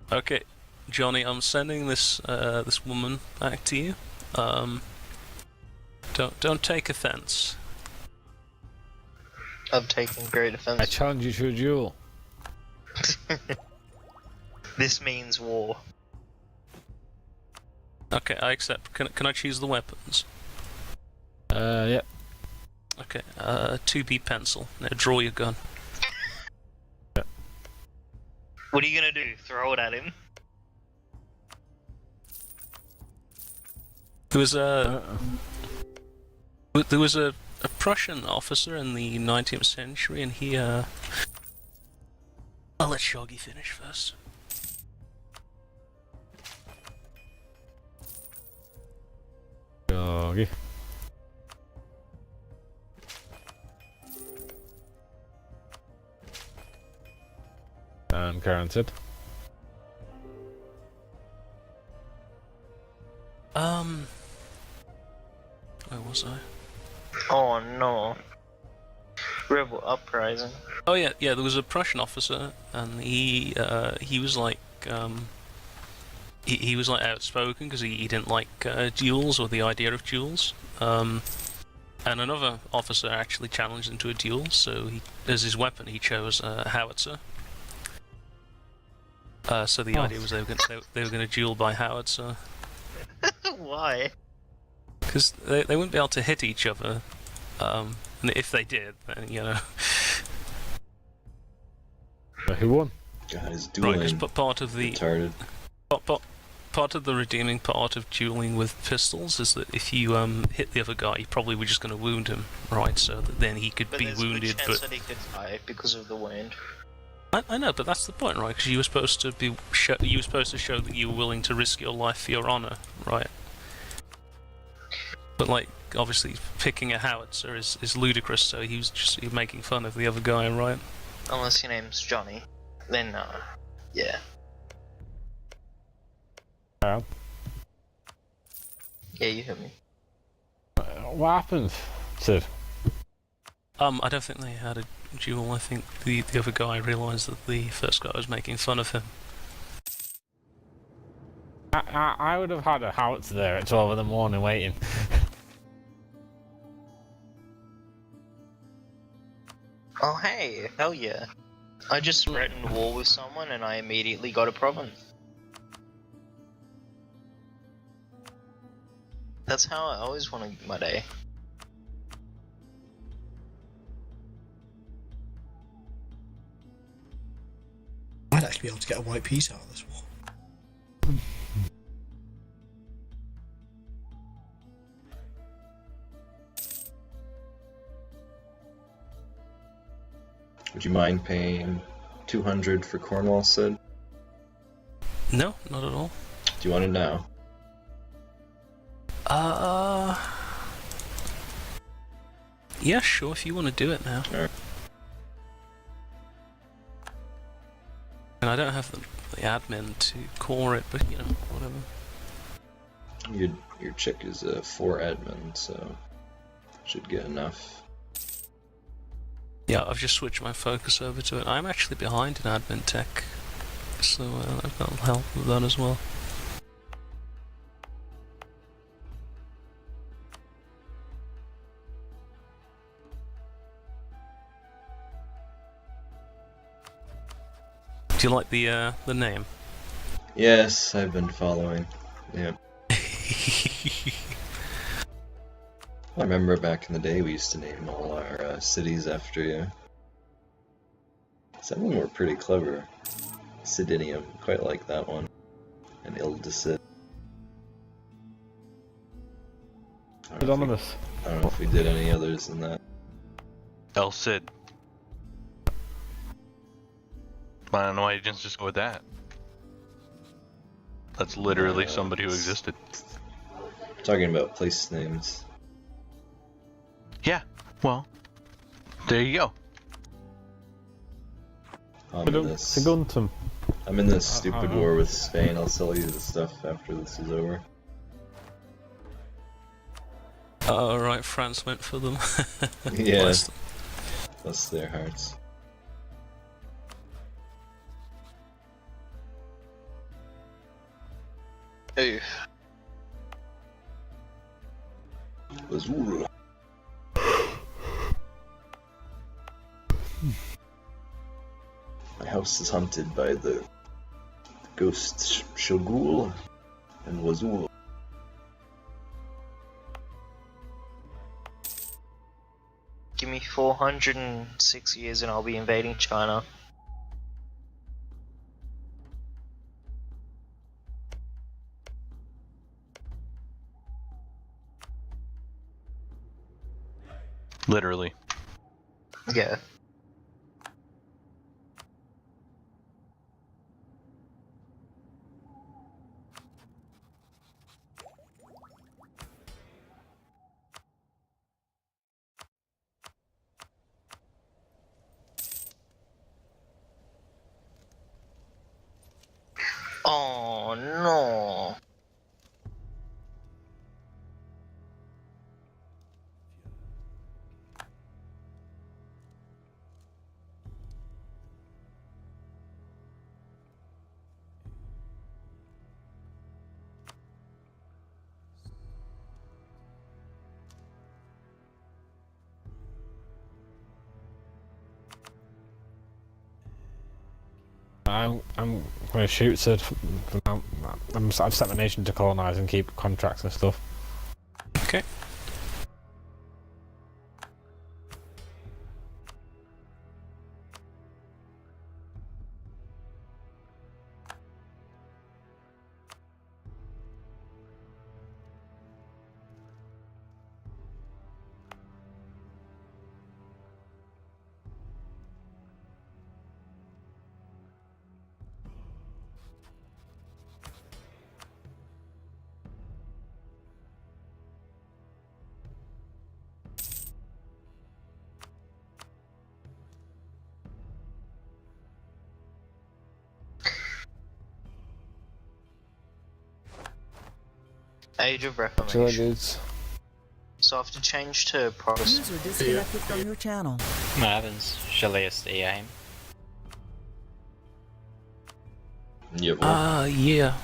Okay, Johnny, I'm sending this this woman back to you. Don't take offense. I'm taking great I offense. challenge you to a duel. This means war. Okay, I accept. Can I choose the weapons? Yep. Okay, 2B pencil. Now draw your gun. What are you gonna do? Throw it at him? There was a Prussian officer in the 19th century, and he I'll let Shoggy finish first. Doggy. And guaranteed. Where was I? Oh no. Rebel uprising. Oh yeah, there was a Prussian officer, and he was like he was like outspoken because he didn't like duels or the idea of duels. And another officer actually challenged him to a duel, so as his weapon he chose a howitzer. So the idea was they were going to duel by howitzer. Why? Because they wouldn't be able to hit each other, and if they did, then Who won? God, is Right, dueling because part of the retarded. part of the redeeming part of dueling with pistols is that if you hit the other guy, you probably were just going to wound him, right? So that then he could But be there's a wounded. good chance But that he could die because of the wound. I know, but that's the point, right? Because you were supposed to you were supposed to show that you were willing to risk your life for your honor, right? But like, obviously, picking a howitzer is ludicrous. So he was just making fun of the other guy, right? Unless your name's Johnny. Then, yeah. Yeah. Yeah, you heard me. What happened, Sid? I don't think they had a duel. I think the other guy realised that the first guy was making fun of him. I would have had a howitzer there at 12 in the morning waiting. Oh, hey, hell yeah. I just threatened war with someone and I immediately got a province. That's how I always want to get my day. I'd actually be able to get a white piece out of this war. Would you mind paying 200 for Cornwall, Sid? No, not at all. Do you want it now? Yeah, sure, if you want to do it now. Alright. And I don't have the admin to core it, but you know, whatever. Your chick is a 4 admin, so should get enough. Yeah, I've just switched my focus over to it. I'm actually behind in admin tech, so that'll help with that as well. Do you like the name? Yes, I've been following. Yeah. I remember back in the day we used to name all our cities after you. Some of them were pretty clever. Sidinium, quite like that one. And Ildecid. Anonymous. I don't know if we did any others than that. El Cid. I don't know why you didn't just go with that. That's literally somebody who existed. Talking about place names. Yeah, well, there you go. I'm in this stupid war with Spain. I'll sell you the stuff after this is over. Oh, right, France went for them. Yeah. Bless them. Bless their hearts. Ooh. Azul. My house is haunted by the ghost Shogul and Wazul. Give me 406 years and I'll be invading China. Literally. Yeah. Oh no. I'm going to shoot Sid. I've set my nation to colonise and keep contracts and stuff. Okay. Age of So that Reformation. dudes. So I have to change to Protestant. User disconnected from your channel. What happens? Shall I stay aim? You have one? Yeah.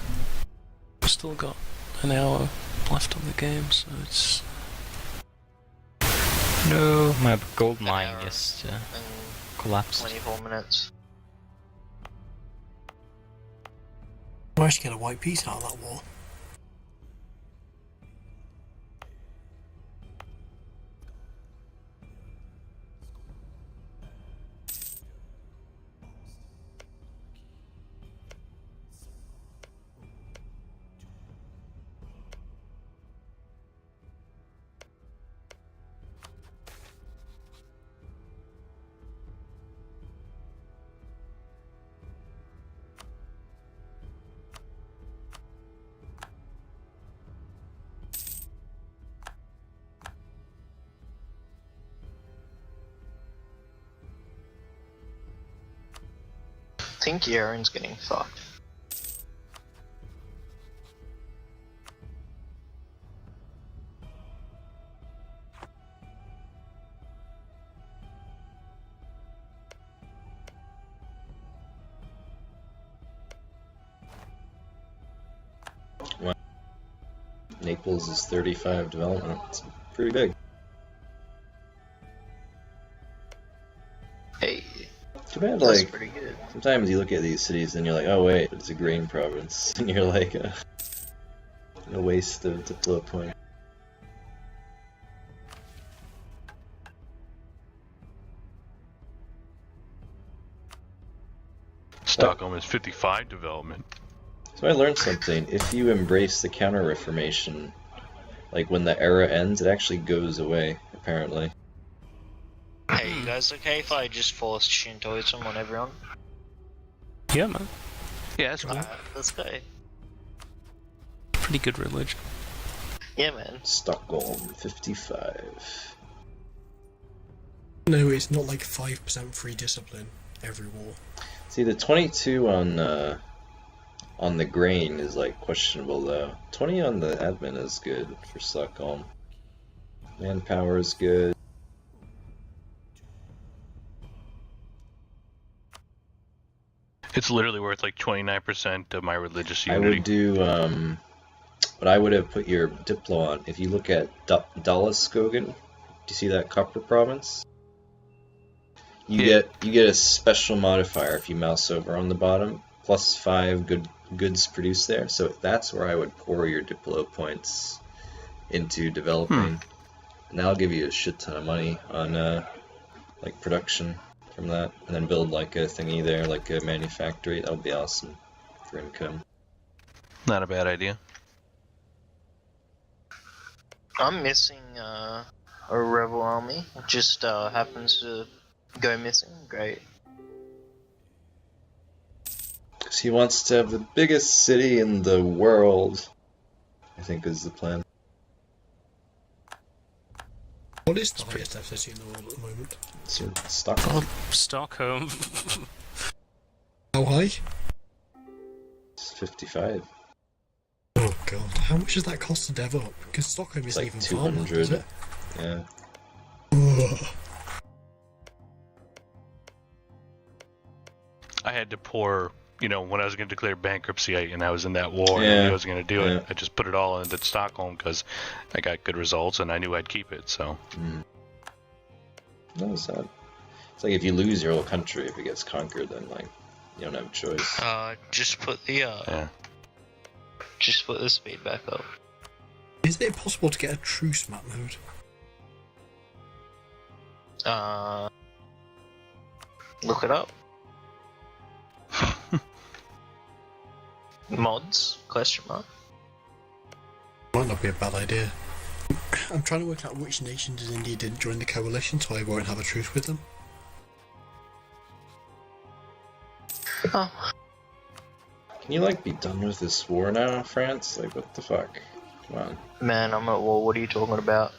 I've still got an hour left on the game, so it's... No, my gold An mine hour just and collapsed. 24 minutes. I managed to get a white piece out of that war. I think Yaren's getting fucked. Naples is 35 development. It's pretty big. Hey, Too bad, that's like, pretty good. sometimes you look at these cities and you're like, oh wait, it's a grain province. And you're like, a waste of diplo point. Stockholm is 55 development. So I learned something. If you embrace the Counter-Reformation, like when the era ends, it actually goes away, apparently. Hey, you guys okay if I just force Shintoism on everyone? Yeah, man. Yeah, that's cool. Let's go. Pretty good religion. Yeah, man. Stockholm, 55. No, it's not like 5% free discipline every war. See, the 22 on the grain is like questionable though. 20 on the admin is good for Stockholm. Manpower is good. It's literally worth like 29% of my religious I unity. would do what I would have put your Diplo on. If you look at Dalaskogan, do you see that copper province? You get a special modifier if you mouse over on the bottom, plus 5 goods produced there. So that's where I would pour your Diplo points into developing, and that'll give you a shit ton of money on like production from that, and then build like a thingy there, like a manufactory. That would be awesome for income. Not a bad idea. I'm missing a rebel army. It just happens to go missing. Great. Because he wants to have the biggest city in the world, I think is the plan. What is the highest FCC in the world at the moment? It's in Stockholm. Stockholm. How high? It's 55. Oh god, how much does that cost to dev up? Because Stockholm It's isn't like even farmland, is 200. it? Yeah. Ugh. I had to pour, when I was going to declare bankruptcy and I was in that war and I Yeah, knew I was going to do yeah. it, I just put it all into Stockholm because I got good results and I knew I'd keep it, so. No, it's not. It's like if you lose your whole country, if it gets conquered, then like you don't have a choice. Just put the Yeah. just put the speed back up. Is it possible to get a truce map mode? Look it up. Mods? Question mark. Might not be a bad idea. I'm trying to work out which nations in India didn't join the coalition, so I won't have a truce with them. Oh, Can you like be done with this war now, France? Like what the fuck? Come on. man, I'm at war. What are you talking about?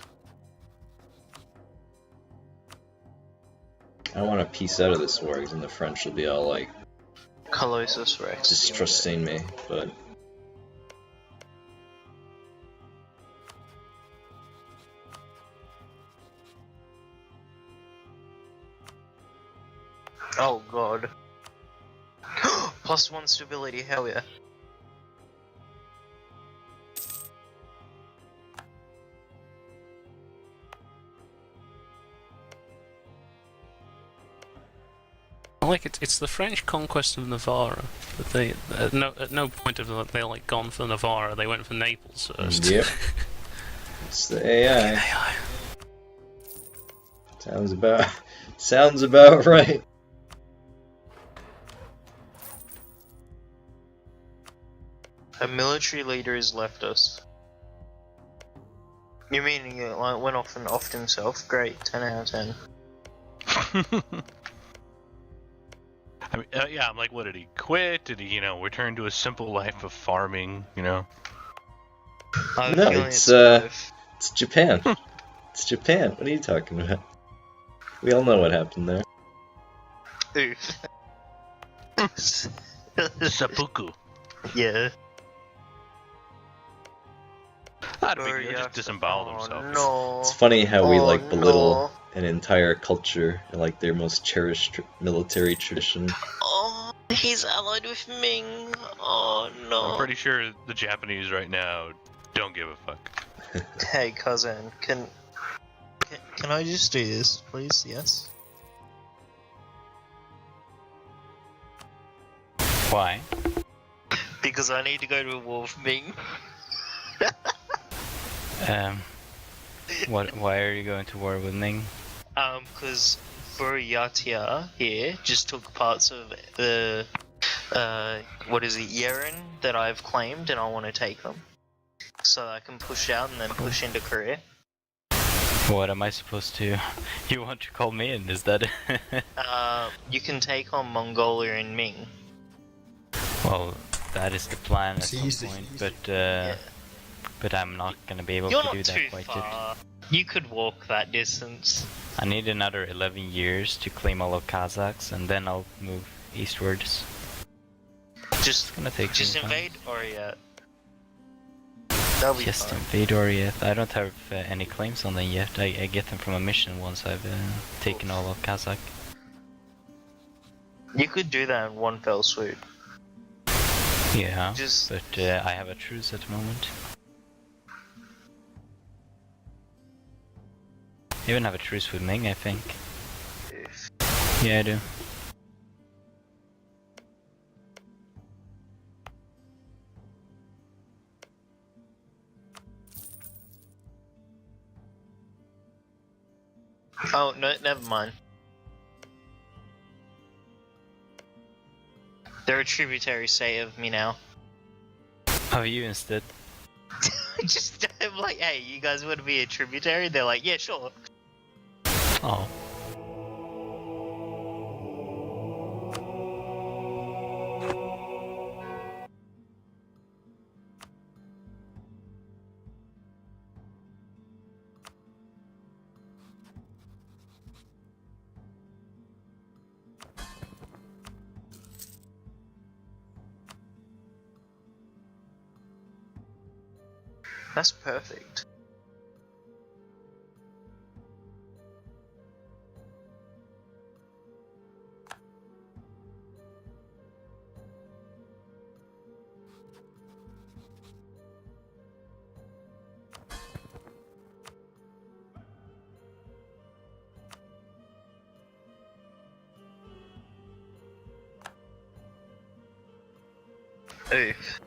I want a piece out of this war, because then the French will be all like Colossus Rex. distrusting me. But Oh god. +1 stability, hell yeah. Like it's the French conquest of Navarre. But they at no point have they like gone for Navarre. They went for Naples first. Yep. It's the AI. AI. Sounds about right. A military leader has left us. You mean he went off and offed himself? Great, 10 out of 10. I mean, yeah, I'm like, what did he quit? Did he, return to a simple life of farming? I have a No, feeling it's both. it's Japan. It's Japan. What are you talking about? We all know what happened there. Oof. Seppuku. Yeah. Not a big deal. Just disemboweled himself. No. It's funny how we like belittle no. an entire culture and like their most cherished military tradition. Oh, he's allied with Ming. Oh no. I'm pretty sure the Japanese right now don't give a fuck. Hey cousin, can I just do this, please? Yes. Why? Because I need to go to a war with Ming. Why are you going to war with Ming? Because Buryatia here just took parts of the Yeren that I've claimed, and I want to take them, so I can push out and then push into Korea. What am I supposed to? You want to call me in? Is that? You can take on Mongolia and Ming. Well, that is the plan at It's some easy, point, easy. but I'm not gonna be able You're to not do too that quite yet. far. You could walk that distance. I need another 11 years to claim all of Kazakhs, and then I'll move eastwards. Just It's gonna take some time. invade Oriat. That'll be Just fun. invade Oriath. I don't have any claims on them yet. I get them from a mission once I've taken all of Kazakh. You could do that in one fell swoop. Yeah, Just but I have a truce at the moment. I even have a truce with Ming, I think. Yeah, I do. Oh no, never mind. They're a tributary state of me now. Oh, you instead? Just I'm like, hey, you guys want to be a tributary? They're like, yeah, sure. Oh. That's perfect. Oof.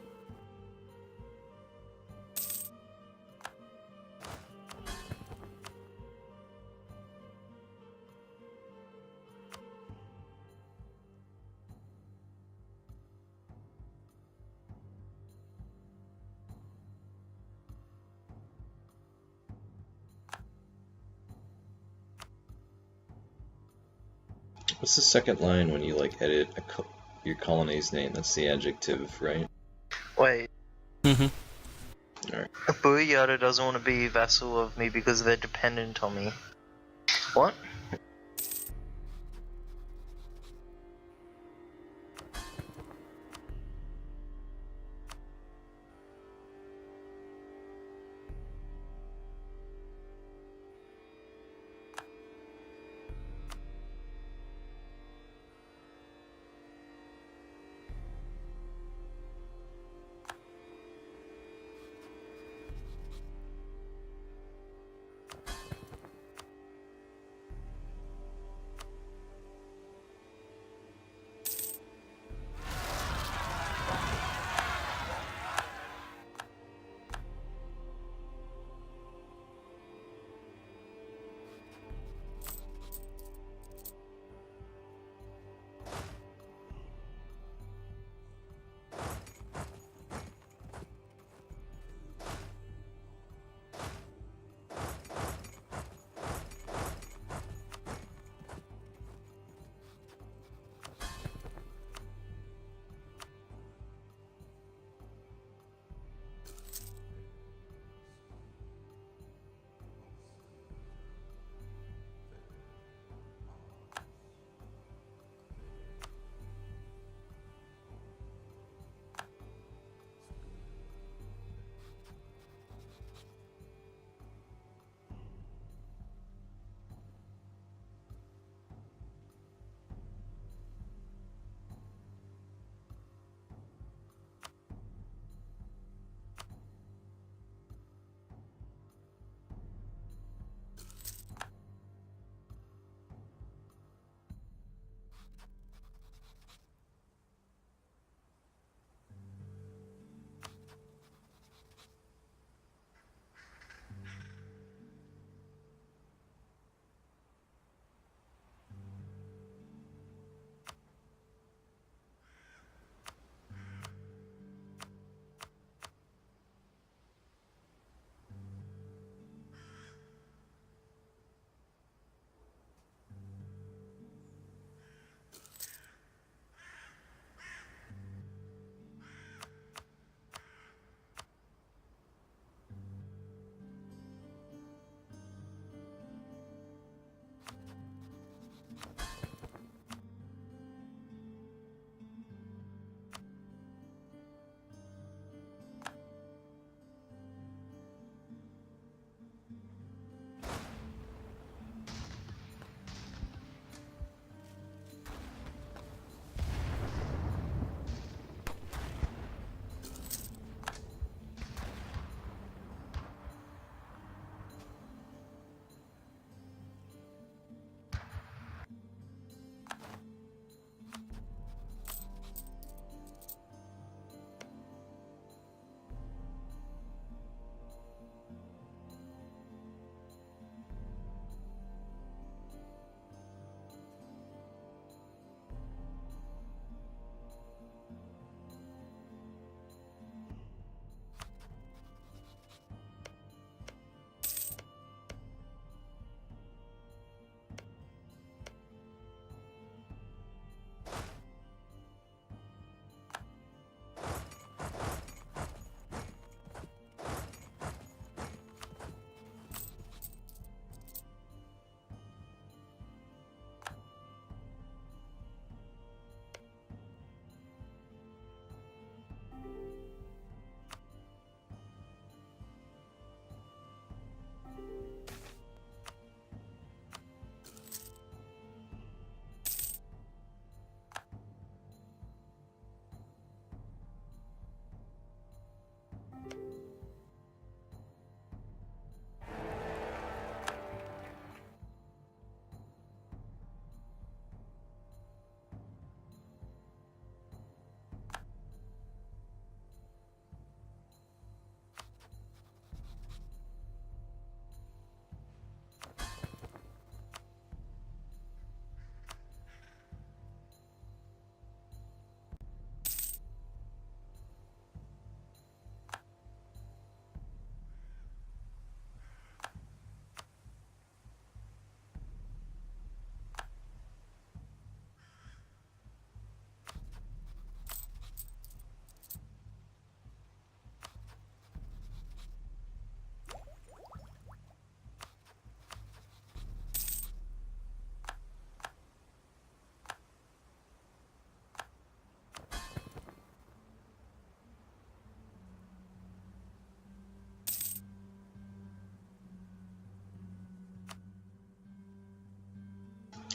What's the second line when you like edit your colony's name? That's the adjective, right? Wait. Mm-hmm. Alright. Buyada doesn't want to be a vassal of me because they're dependent on me. What?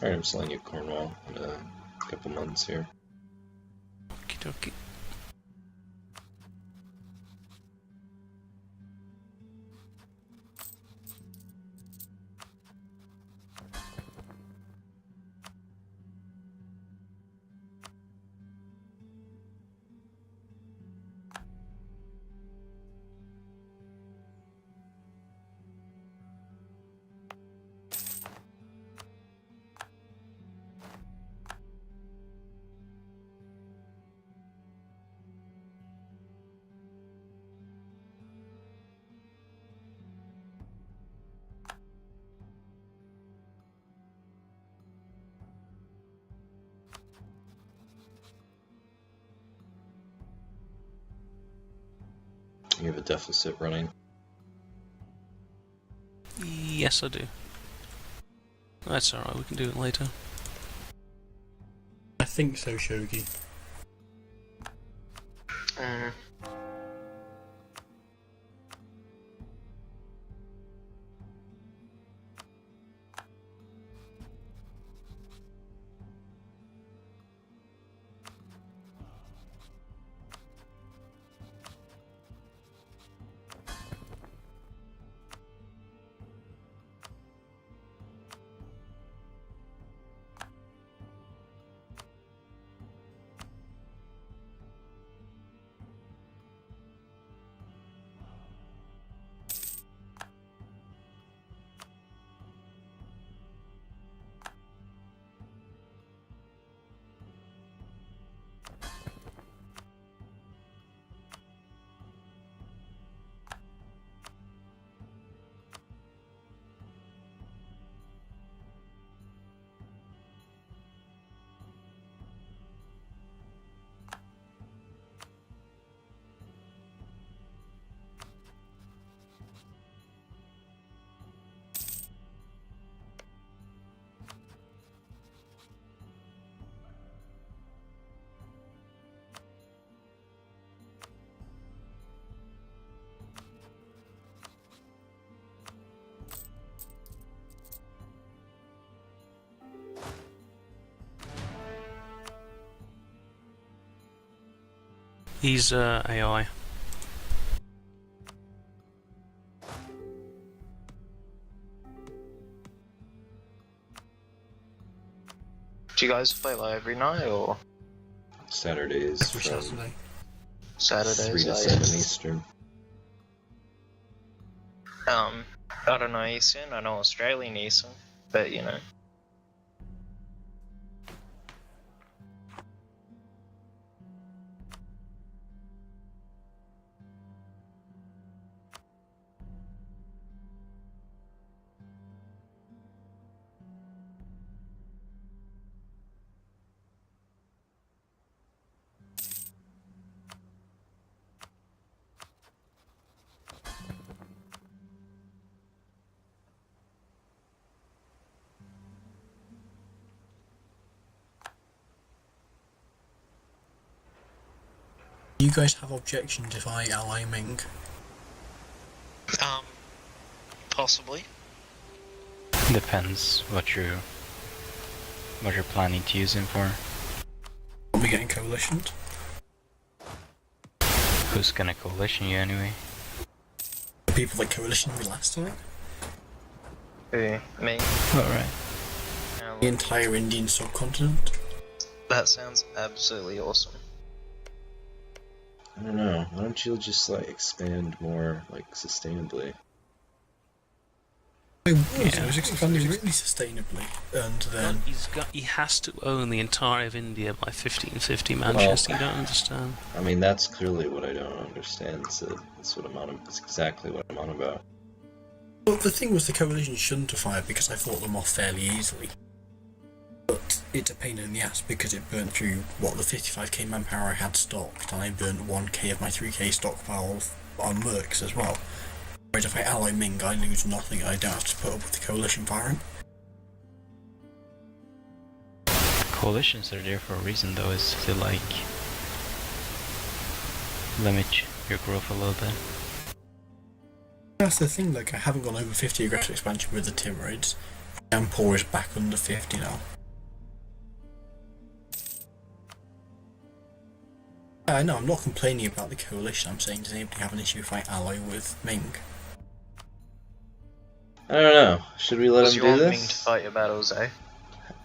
Alright, I'm selling you Cornwall in a couple months here. Okie dokie. You have a deficit running. Yes, I do. That's alright, we can do it later. I think so, Shogi. He's AI. Do you guys play live every night or Saturdays Every from Saturday. Saturdays? 3 to I 7 guess? Eastern. I don't know Eastern. I know Australian Eastern, but you know. Do you guys have objections if I ally Ming? Possibly. Depends what you're planning to use him for. Are we getting coalitioned? Who's gonna coalition you anyway? The people that coalitioned me last time? Who? Me? Alright. The entire Indian subcontinent? That sounds absolutely awesome. I don't know. Why don't you just like expand more like sustainably? I was, Yeah. I was expanding really sustainably, and then He has to own the entire of India by 1550 Manchester. You don't understand. I mean, that's clearly what I don't understand. So that's what I'm on. That's exactly what I'm on about. well, the thing was the coalition shouldn't have fired because I fought them off fairly easily. But it's a pain in the ass because it burnt through what the 55k manpower I had stocked, and I burnt 1k of my 3k stockpile on mercs as well. Whereas if I ally Ming, I lose nothing. I don't have to put up with the coalition firing. Coalitions are there for a reason though, is to like limit your growth a little bit. That's the thing. Like I haven't gone over 50 aggressive expansion with the Timurids. Jampur is back under 50 now. No, I'm not complaining about the coalition. I'm saying, does anybody have an issue if I ally with Ming? I don't know. Should we let Because him you do want Ming to this? fight your battles, eh?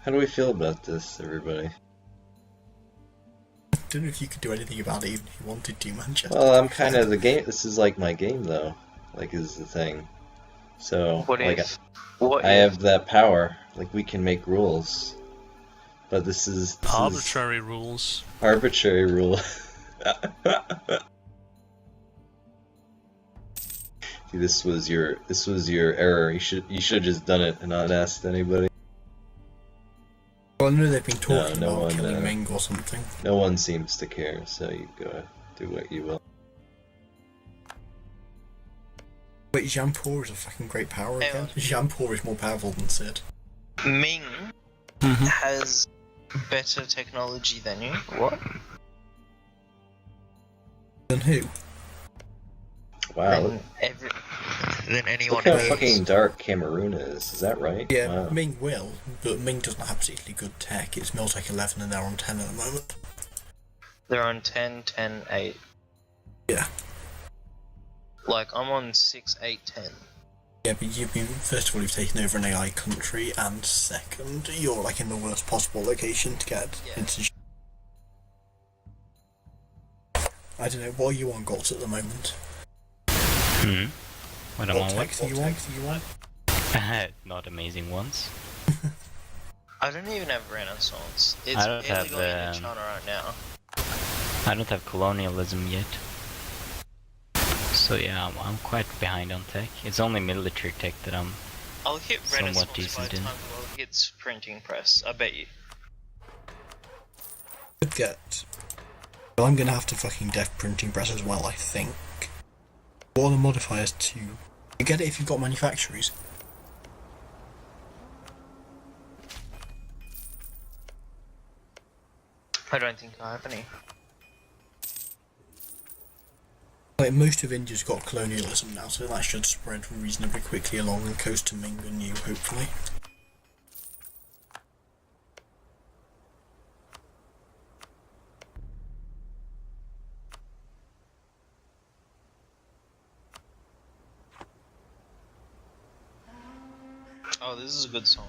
How do we feel about this, everybody? I don't know if you could do anything about it even if you wanted to, Manchester. Well, I'm kind of the game. This is like my game, though. Like, is the thing. So, What like, if? What I if? have that power. Like, we can make rules. But this is Arbitrary rules. arbitrary rule. See, this was your error. You should have just done it and not asked anybody. Well, I know they've been talking No about one, killing Ming or something. No one seems to care, so you go do what you will. Wait, Jampur is a fucking great power Hang again? on. Jampur is more powerful than Sid. Ming Mm-hmm. has better technology than you. What? Than who? Wow, Than anyone look how else. fucking dark Cameroon is. Is that right? Yeah, Wow. Ming will, but Ming doesn't have particularly good tech. It's Miltech 11 and they're on 10 at the moment. They're on 10, 10, 8. Yeah. Like, I'm on 6, 8, 10. Yeah, but first of all, you've taken over an AI country, and second, you're like in the worst possible location to get into. I don't know, what are you on GOTS at the moment? What am I What tech do you want? with? Not amazing ones. I don't even have Renaissance. It's I don't illegal have, in China right now. I don't have colonialism yet. So yeah, I'm quite behind on tech. It's only military tech that I'm I'll hit somewhat Renaissance by the decent in. time Will hits printing press. I bet you. Could get. Well, I'm gonna have to fucking def printing press as well, I think. What are the modifiers to. You get it if you've got manufacturers. I don't think I have any. Like, most of India's got colonialism now, so that should spread reasonably quickly along the coast to Ming and you, hopefully. Oh, this is a good song.